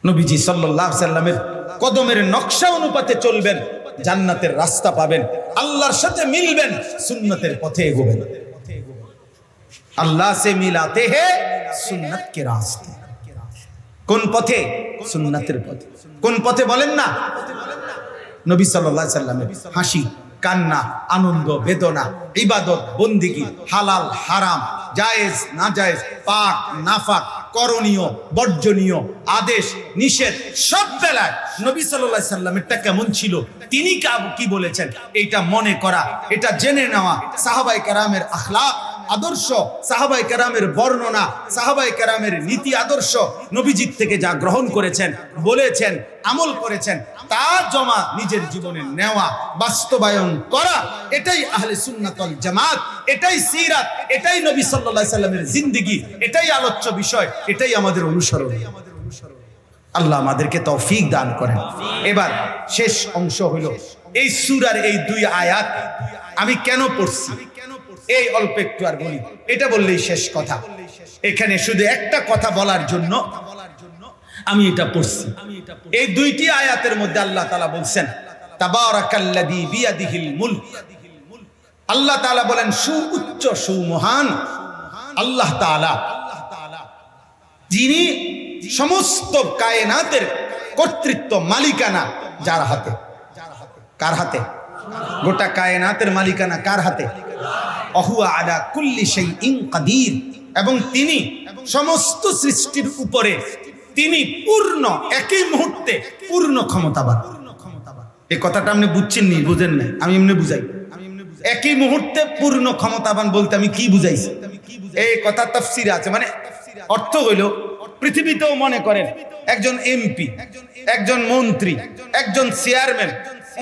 নবীজি সাল্লাল্লাহু আলাইহি সাল্লামের কদমের নকশা অনুপাতে চলবেন, জান্নাতের রাস্তা পাবেন, আল্লাহর সাথে মিলবেন, সুন্নতের পথে এগোবেন। আল্লাহ সে মিলাতে হে, সুন্নাত কে রাস্তে। কোন পথে? সুন্নাতের পথে। কোন পথে বলেন না? নবী সাল্লাল্লাহু আলাইহি সাল্লামের হাসি, কান্না, আনন্দ, বেদনা, ইবাদত, বন্দিগি, হালাল হারাম, জায়েজ না জায়েজ, পাক নাফাক, করণীয় বর্জনীয়, আদেশ নিষেধ, সব বেলায় নবী সাল্লাল্লাহু আলাইহি সাল্লামেরটা কেমন ছিল, তিনি কি বলেছেন, এইটা মনে করা, এটা জেনে নেওয়া, সাহাবায়ে কেরামের আখলাক আদর্শ, সাহাবায়ে কেরামের বর্ণনা, সাহাবায়ে কেরামের নীতি আদর্শ, নবীজির থেকে যা গ্রহণ করেছেন, বলেছেন, আমল করেছেন, তা জমা নিজের জীবনে নেওয়া, বাস্তবায়ন করা, এটাই আহলে সুন্নাত ওয়াল জামাত, এটাই সিরাত, এটাই নবী সাল্লাল্লাহু আলাইহি সাল্লামের জিন্দেগি, এটাই আলোচ্য বিষয়, এটাই আমাদের অনুসরণ। আল্লাহ আমাদেরকে তৌফিক দান করেন। এবার শেষ অংশ হলো এই সূরার এই দুই আয়াত আমি কেন পড়ছি, এই অল্প একটু আর বলি, এটা বললেই শেষ কথা। এখানে শুধু একটা কথা বলার জন্য আমি এটা পড়ছি। এই দুইটি আয়াতের মধ্যে আল্লাহ তাআলা বলছেন, তাবারাকাল্লাযী বিয়াদিহিল মুলক। আল্লাহ তাআলা বলেন, সুউচ্চ সুমহান আল্লাহ তাআলা, যিনি সমস্ত কায়নাতের কর্তৃত্ব, মালিকানা যার হাতে। কার হাতে? গোটা কায়নাতের মালিকানা কার হাতে? অহুয়া আলা কুল্লি শাইইন কাদির। এবং তিনি সমস্ত সৃষ্টির উপরে তিনি পূর্ণ, একই মুহূর্তে পূর্ণ ক্ষমতাবান। এই কথাটা আপনি বুঝছেন নি? বুঝেন না? আমি এমনি বুঝাই। একই মুহূর্তে পূর্ণ ক্ষমতাবান বলতে আমি কি বুঝাইছি? এই কথা তাফসিরে আছে, মানে অর্থ হইল পৃথিবীতেও মনে করেন একজন এমপি, একজন মন্ত্রী, একজন চেয়ারম্যান,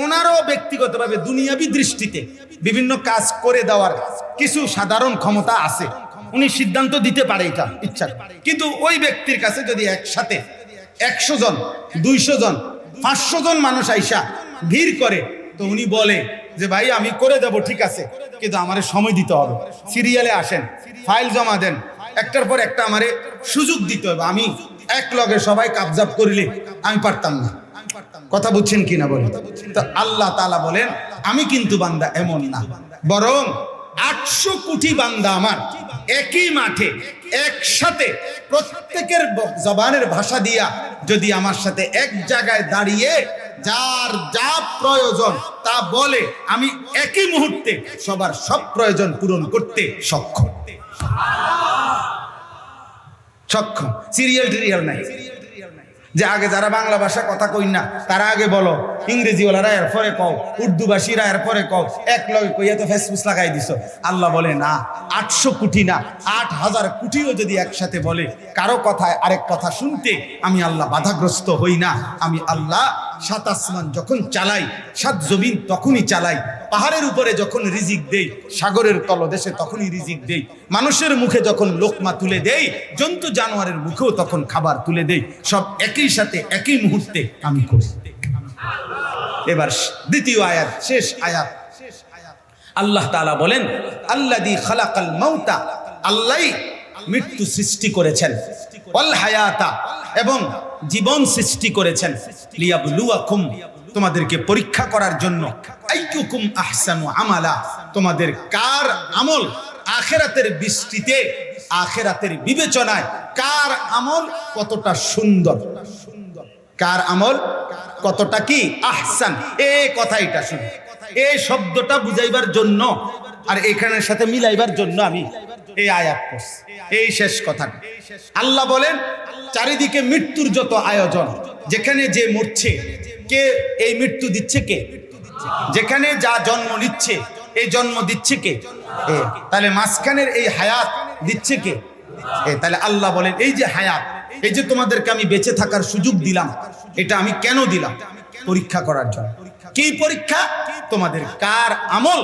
ওনারও ব্যক্তিগতভাবে দুনিয়াবি দৃষ্টিতে বিভিন্ন কাজ করে দেওয়ার কিছু সাধারণ ক্ষমতা আছে, উনি সিদ্ধান্ত দিতে পারে এটা ইচ্ছা। কিন্তু ওই ব্যক্তির কাছে যদি একসাথে 100 জন, 200 জন, 500 জন মানুষ আইসা ভিড় করে, তো উনি বলে যে ভাই আমি করে দেব, ঠিক আছে, কিন্তু আমারে সময় দিতে হবে, সিরিয়ালে আসেন, ফাইল জমা দেন, একটার পর একটা আমারে সুযোগ দিতে হবে, আমি এক লগে সবাই কাবজাব করিলে আমি পারতাম না। কথা বুঝছেন কিনা বলেন? তো আল্লাহ তাআলা বলেন আমি কিন্তু বান্দা এমন না, বরং 800 কোটি বান্দা আমার একই মাঠে একসাথে প্রত্যেকের জবানের ভাষা দিয়া যদি আমার সাথে এক জায়গায় দাঁড়িয়ে যার যা প্রয়োজন তা বলে, আমি একই মুহূর্তে সবার সব প্রয়োজন পূরণ করতে সক্ষম। সক্ষম, সিরিয়াল টিরিয়াল নাই যে আগে যারা বাংলা ভাষা কথা কই না তারা আগে বলো, ইংরেজিওয়ালারা এরপরে কও, উর্দু ভাষীরা এরপরে কও, এক লগে কইয়া তো ফেসবুক লাগাই দিছো। আল্লাহ বলে না, 800 কোটি না, 8000 কোটিও যদি একসাথে বলে, কারো কথায় আরেক কথা শুনতে আমি আল্লাহ বাধাগ্রস্ত হই না। আমি আল্লাহ 7 আসমান যখন চালাই, 7 জমিন তখনই চালাই, পাহাড়ের উপরে যখন রিজিক দেই, সাগরের তলদেশে তখনই রিজিক দেই, মানুষের মুখে যখন লোকমা তুলে দেই, জন্তু জানোয়ারের মুখেও তখন খাবার তুলে দেই, সব একই সাথে একই মুহূর্তে আমি করি। এবার দ্বিতীয় আয়াত, শেষ আয়াত, আল্লাহ তাআলা বলেন আল্লাযী খালাকাল মাউতা, আল্লাহই মৃত্যু সৃষ্টি করেছেন, ওয়াল হায়াতা, এবং জীবন সৃষ্টি করেছেন, লিয়াবলুয়াকুম, তোমাদেরকে পরীক্ষা করার জন্য, আইয়ুকুম আহসানু আমালা, তোমাদের কার আমল আখিরাতের দৃষ্টিতে, আখিরাতের বিবেচনায় কার আমল কতটা সুন্দর, কার আমল কতটা কি আহসান। এই কথাটা শুনে, এই শব্দটা বুঝাইবার জন্য আর এখানের সাথে মিলাইবার জন্য আমি এই আয়াত পড়ছি। এই শেষ কথাটা আল্লাহ বলেন চারিদিকে মৃত্যুর যত আয়োজন, যেখানে যে মরছে, কে এই মৃত্যু দিচ্ছে, কে যেখানে যা জন্ম নিচ্ছে, এই জন্ম দিচ্ছে কে, তাহলে মাঝখানের এই হায়াত দিচ্ছে কে, তাহলে আল্লাহ বলেন এই যে হায়াত, এই যে তোমাদেরকে আমি বেঁচে থাকার সুযোগ দিলাম, এটা আমি কেন দিলাম? পরীক্ষা করার জন্য। কি পরীক্ষা? তোমাদের কার আমল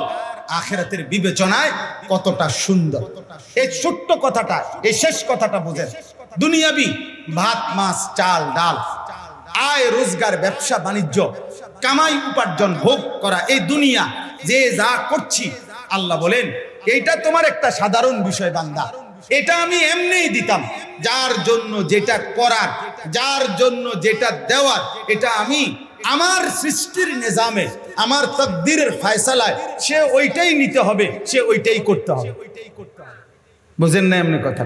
আখিরাতের বিবেচনায় কতটা সুন্দর। এই ছোট্ট কথাটা, এই শেষ কথাটা বুঝেন। দুনিয়াবি ভাত মাছ চাল ডাল, আয় রোজগার, ব্যবসা বাণিজ্য, কামাই উপার্জন, ভোগ করা, এই দুনিয়া যে যা করছি, আল্লাহ বলেন এইটা তোমার একটা সাধারণ বিষয় বান্দা, এটা আমি এমনিই দিতাম। যার জন্য যেটা করার, যার জন্য যেটা দেওয়ার, এটা আমি আমার সৃষ্টির নিজামে, আমার তাকদীরের ফয়সালায় সে ওইটাই নিতে হবে, সে ওইটাই করতে হবে। বুঝেন না এমনি কথা?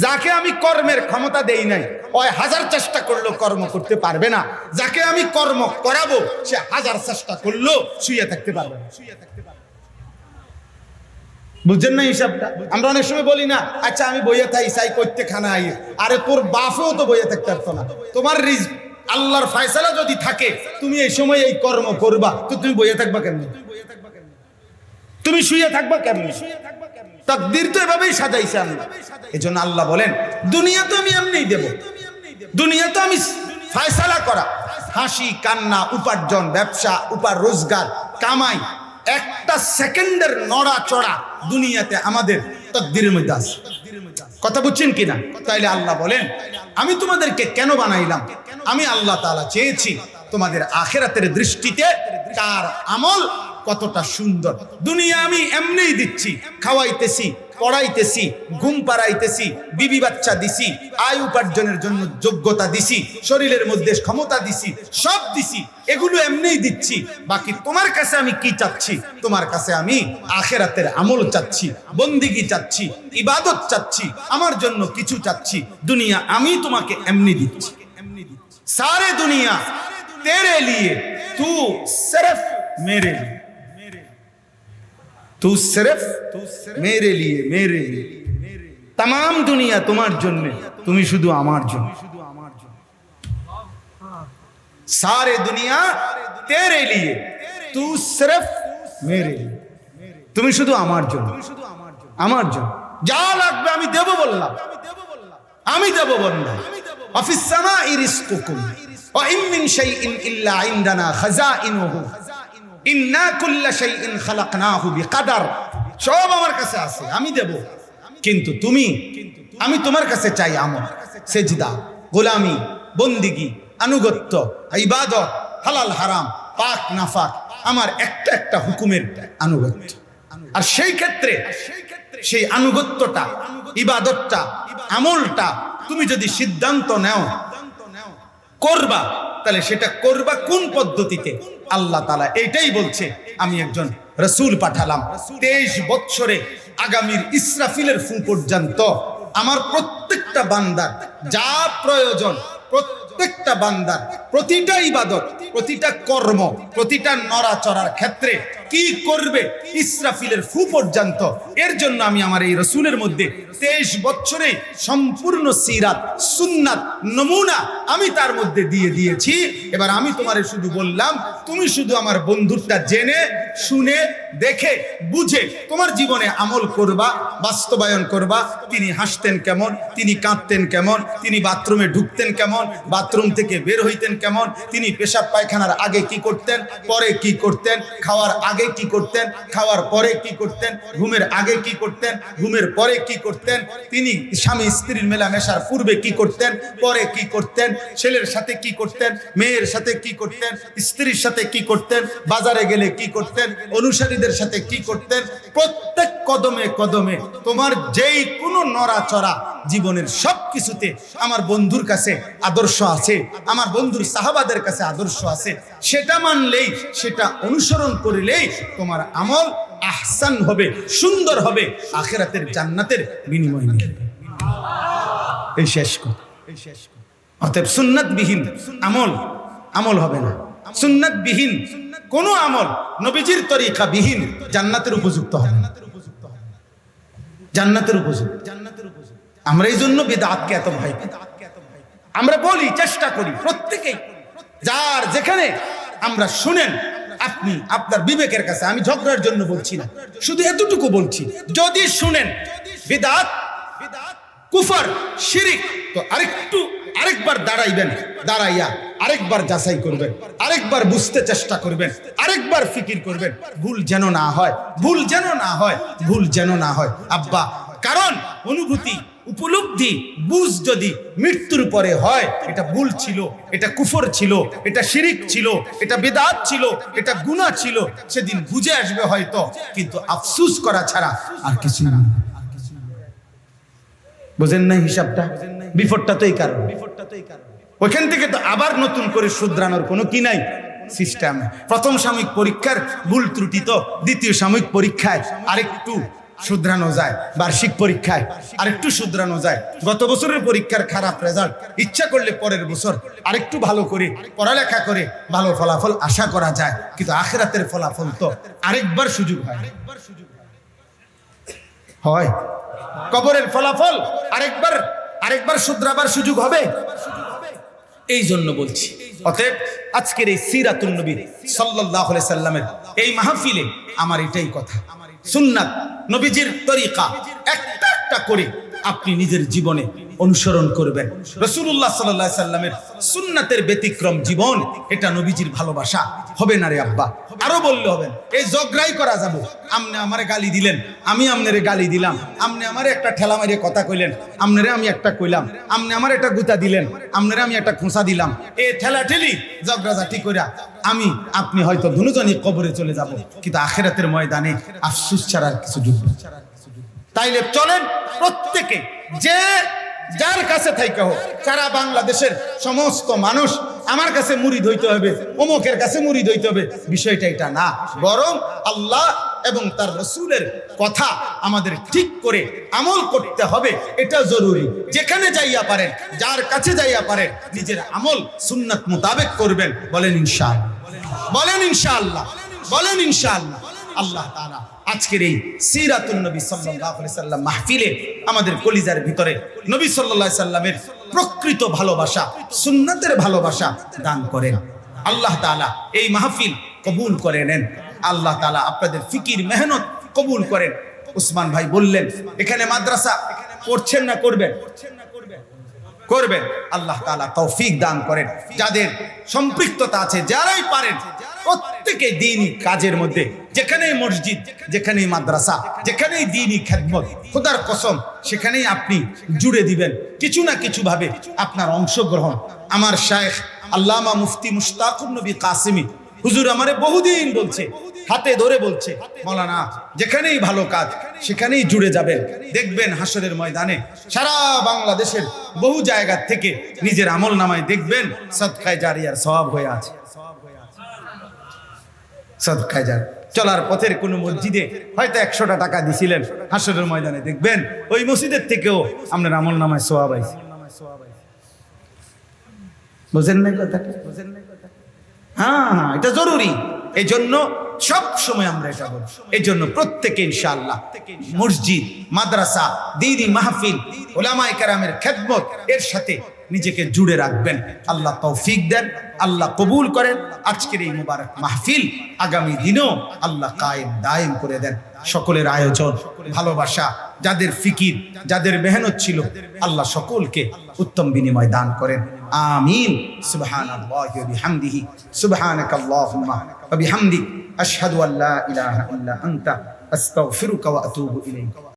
যাকে আমি কর্মের ক্ষমতা দেই নাই, ওই 1000 চেষ্টা করলেও কর্ম করতে পারবে না। যাকে আমি কর্ম করাবো, সে 1000 চেষ্টা করলেও শুয়ে থাকতে পারবে না। বুঝছেন না হিসাবটা? আমরা অনেক সময় বলি না, আচ্ছা আমি বইয়া থাই চাই করতে খানা আই, আরে তোর বাপেও তো বইয়া থাকতে পারতো না। তোমার রিজক আল্লাহর ফয়সালা যদি থাকে, তুমি এই সময় এই কর্ম করবা, তো তুমি বইয়া থাকবা কেমনে? তুমি শুয়ে থাকবা কেমনে? তাকদীর তো এভাবেই সাজাইছে আল্লাহ। এজন্য আল্লাহ বলেন দুনিয়া তো আমি এমনিই দেব, দুনিয়া তো আমি ফয়সালা করা, হাসি কান্না, উপার্জন, ব্যবসা, রোজগার, কামাই, একটা সেকেন্ডের নড়াচড়া দুনিয়াতে আমাদের তাকদীরের মধ্যে আছে। কথা বুঝছেন কিনা? তাইলে আল্লাহ বলেন আমি তোমাদেরকে কেন বানাইলাম? আমি আল্লাহ তাআলা চেয়েছি তোমাদের আখিরাতের দৃষ্টিতে কার আমল কতটা সুন্দর। দুনিয়া আমি এমনিই দিচ্ছি, খাওয়াইতেছি, পড়াইতেছি, ঘুম পাড়াইতেছি, বিবি বাচ্চা দিছি, আয় উপার্জনের জন্য যোগ্যতা দিছি, শরীরের মধ্যে ক্ষমতা দিছি, সব দিছি, এগুলো এমনিই দিচ্ছি। বাকি তোমার কাছে আমি কি চাচ্ছি? তোমার কাছে আমি আখিরাতের আমল চাচ্ছি, বন্দিগি চাচ্ছি, ইবাদত চাচ্ছি, আমার জন্য কিছু চাচ্ছি। দুনিয়া আমি তোমাকে এমনি দিচ্ছি। सारे दुनिया तेरे लिए, तू सिर्फ मेरे लिए, तू सिर्फ मेरे लिए, मेरे लिए। तमाम दुनिया तुम्हार जन्ने, तुम्ही शुद्ध आमार जन्ने। सारे दुनिया तेरे लिए, तू सिर्फ मेरे लिए, तुम्ही शुद्ध आमार जन्ने, आमार जन्ने। जा लागबे आमी देबो बोललाम, आमी देबो बोललाम। अफिस समाई रिज़्कुकुम व इन मिन शैइन इल्ला इंदना खज़ाइनुहु इन्ना कुल्ला शैइन खलकनाहु बिक़दर। সব আমার কাছে আছে, আমি দেব, কিন্তু তুমি, আমি তোমার কাছে চাই আমল, সেজদা, গোলামি, বন্দিগি, আনুগত্য, ইবাদত, হালাল হারাম, পাক নাফাক, আমার একটা একটা হুকুমের আনুগত্য। আর সেই ক্ষেত্রে সেই আনুগত্যটা, ইবাদতটা, আমলটা তুমি যদি সিদ্ধান্ত নেও করবা, তাহলে সেটা করবা কোন পদ্ধতিতে? আল্লাহ তাআলা এইটাই বলছে, আমি একজন রাসূল পাঠালাম 23 বছরে আগামীর ইসরাফিলের ফু পর্যন্ত আমার প্রত্যেকটা বান্দার যা প্রয়োজন, প্রত্যেকটা বান্দার প্রতিটা ইবাদত, প্রতিটা কর্ম, প্রতিটা নড়াচড়ার ক্ষেত্রে কি করবে ইসরাফিলের ফু পর্যন্ত, এর জন্য আমি আমার এই রাসূলের মধ্যে 23 বছরে সম্পূর্ণ সিরাত, সুন্নাত, নমুনা আমি তার মধ্যে দিয়ে দিয়েছি। এবার আমি তোমারে শুধু বললাম, তুমি শুধু আমার বন্ধুরটা জেনে শুনে দেখে বুঝে তোমার জীবনে আমল করবা, বাস্তবায়ন করবা। তিনি হাসতেন কেমন, তিনি কাঁদতেন কেমন, তিনি বাথরুমে ঢুকতেন কেমন, বাথরুম থেকে বের হইতেন কেমন, তিনি পেশাব পায়খানার আগে কি করতেন, পরে কি করতেন, খাওয়ার আগে কি করতেন, খাওয়ার পরে কি করতেন, ঘুমের আগে কি করতেন, ঘুমের পরে কি করতেন, তিনি স্বামী স্ত্রীর মেলামেশার পূর্বে কি করতেন, পরে কি করতেন, ছেলের সাথে কি করতেন, মেয়ের সাথে কি করতেন, স্ত্রীর সাথে কি করতেন, বাজারে গেলে কি করতেন, অনুসারীদের সাথে কি করতেন। প্রত্যেক কদমে কদমে তোমার যেই কোনো নড়াচড়া জীবনের সব কিছুতে আমার বন্ধুর কাছে আদর্শ আছে, আমার বন্ধুর সাহাবাদের কাছে আদর্শ আছে। সেটা মানলেই, সেটা অনুসরণ করলেই তোমার আমল আহসান হবে, সুন্দর হবে, আখিরাতের জান্নাতের বিনিময় নেবে। এই শেষ কথা। অতএব সুন্নাতবিহীন আমল আমল হবে না। সুন্নাতবিহীন কোন আমল, নবীজির তরিকা বিহীন জান্নাতের উপযুক্ত হবে না, জান্নাতের উপযুক্ত। আমরা এই জন্য বিদআতকে এত ভয় পাই। আমরা বলি, চেষ্টা করি প্রত্যেকেই, যার যেখানে আমরা শুনেন, আপনি আপনার বিবেকের কাছে, আমি ঝগড়ার জন্য বলছি না, শুধু এতটুকু বলছি, যদি শুনেন বিদআত, কুফর, শিরিক, তো আরেকবার দাঁড়াইবেন, দাঁড়াইয়া আরেকবার যাচাই করবেন, আরেকবার বুঝতে চেষ্টা করবেন, আরেকবার ফিকির করবেন, ভুল যেন না হয়, ভুল যেন না হয়, ভুল যেন না হয় আব্বা। কারণ অনুভূতি, উপলব্ধি, বুঝ যদি মৃত্যুর পরে হয়, এটা ভুল ছিল, এটা কুফর ছিল, এটা শিরিক ছিল, এটা বিদআত ছিল, এটা গুনাহ ছিল, সেদিন বুঝে আসবে হয়তো, কিন্তু আফসোস করা ছাড়া আর কিছু না। বুঝেন না হিসাবটা? বিপদটা তো এই কারণ। ওইখান থেকে তো আবার নতুন করে শুধরানোর কোনো কি নাই, সিস্টেম। প্রথম সাময়িক পরীক্ষার ভুল ত্রুটি তো দ্বিতীয় সাময়িক পরীক্ষায় আরেকটু শুধরানো যায়, বার্ষিক পরীক্ষায় আরেকটু শুধরানো যায়। গত বছরের পরীক্ষার খারাপ রেজাল্ট, ইচ্ছা করলে পরের বছর আরেকটু ভালো করে পড়ালেখা করে ভালো ফলাফল আশা করা যায়, কিন্তু আখিরাতের ফলাফল তো আরেকবার সুযোগ হয়। কবরের ফলাফল আরেকবার শুধরাবার সুযোগ হবে। এই জন্য বলছি, অতএব আজকের এই সিরাতুন নবী সাল্লাল্লাহু আলাইহি সাল্লামের এই মাহফিলে আমার এটাই কথা, সুন্নাত, নবীজির তরিকা একটা একটা করে আপনি নিজের জীবনে অনুসরণ করবেন। রাসূলুল্লাহ সাল্লাল্লাহু আলাইহি সাল্লামের সুন্নাতের ব্যতিক্রম জীবন, এটা নবীজির ভালোবাসা হবে না রে আব্বা। আরো বললে হবেন, এই জগরাই করা যাব, আমনে আমারে গালি দিলেন, আমি আমনেরে গালি দিলাম, আমনে আমারে একটা ঠেলা মারিয়ে কথা কইলেন, আমনেরে আমি একটা কইলাম, আমনে আমার একটা গুতা দিলেন, আমনেরে আমি একটা খোঁচা দিলাম, এই ঠেলা ঠেলি জগরাজাটি কইরা আমি আপনি হয়তো দুজনই কবরে চলে যাব, কিন্তু আখিরাতের ময়দানে আফসোস ছাড়া আর কিছু জুটবে না। তাইলে চলেন প্রত্যেকে, যে যার কাছে থাইকা হোক, সারা বাংলাদেশের সমস্ত মানুষ আমার কাছে মুরিদ হইতে হবে, অমুকের কাছে মুরিদ হইতে হবে, বিষয়টা এটা না, বরং আল্লাহ এবং তার রাসূলের কথা আমাদের ঠিক করে আমল করতে হবে, এটা জরুরি। যেখানে যাইয়া পারেন, যার কাছে যাইয়া পারেন, নিজের আমল সুন্নাত মোতাবেক করবেন। বলেন ইনশাআল্লাহ, বলেন ইনশাআল্লাহ, বলেন ইনশাআল্লাহ। আল্লাহ তাআলা আজকের এই সিরাতুন নবী সাল্লাল্লাহু আলাইহি সাল্লাম মাহফিলে আমাদের কলিজার ভিতরে নবী সাল্লাল্লাহু আলাইহি সাল্লামের প্রকৃত ভালোবাসা, সুন্নাতের ভালোবাসা দান করেন। আল্লাহ তাআলা এই মাহফিল কবুল করে নেন। আল্লাহ তাআলা আপনাদের ফিকির মেহনত কবুল করেন। উসমান ভাই বললেন, এখানে মাদ্রাসা পড়ছেন না করবেন? করবেন। আল্লাহ তাআলা তৌফিক দান করেন। যাদের সম্পৃক্ততা আছে, যারাই পারেন, প্রত্যেকে দ্বীনি কাজের মধ্যে, যেখানেই মসজিদ, যেখানেই মাদ্রাসা, যেখানেই দ্বীনি খেদমত, খোদার কসম সেখানেই আপনি জুড়ে দিবেন কিছু না কিছু ভাবে আপনার অংশগ্রহণ। আমার শায়েখ, আল্লামা মুফতি মুশতাকুর নবী কাসিমি হুজুর আমারে বহুদিন বলছে, হাতে ধরে বলছে, মাওলানা যেখানেই ভালো কাজ সেখানেই জুড়ে যাবেন, দেখবেন হাসরের ময়দানে সারা বাংলাদেশের বহু জায়গা থেকে নিজের আমল নামায় দেখবেন সদকায়ে জারিয়ার সওয়াব হয়ে আছে। সদকায়ে জারিয়া চলার পথের কোনো মসজিদে হয়তো 100টা টাকা দিছিলেন, হাসরের ময়দানে দেখবেন ওই মসজিদের থেকেও আপনার আমল নামায় সওয়াব আইছে। বুঝেন না কথা? হ্যাঁ, এটা জরুরি। এই জন্য সব সময় আমরা এটা বলি। এই জন্য প্রত্যেকে ইনশাআল্লাহ মসজিদ, মাদ্রাসা, দ্বীনি মাহফিল, উলামায়ে কেরামের খেদমত এর সাথে নিজেকে জুড়ে রাখবেন। আল্লাহ তৌফিক দেন, আল্লাহ কবুল করেন। আজকের এই মুবারক মাহফিল আগামী দিনেও আল্লাহ কায়েম দায়েম করে দেন। সকলের আয়োজন, ভালোবাসা, যাদের ফিকির, যাদের মেহনত ছিল, আল্লাহ সকলকে উত্তম বিনিময় দান করেন। আমিন। সুবহানাল্লাহি ওয়া বিহামদিহি, সুবহানাকাল্লাহুম্মা ওয়া বিহামদিক, আশহাদু আল্লা ইলাহা ইল্লা আনতা, আস্তাগফিরুকা ওয়া আতুবু ইলাইক।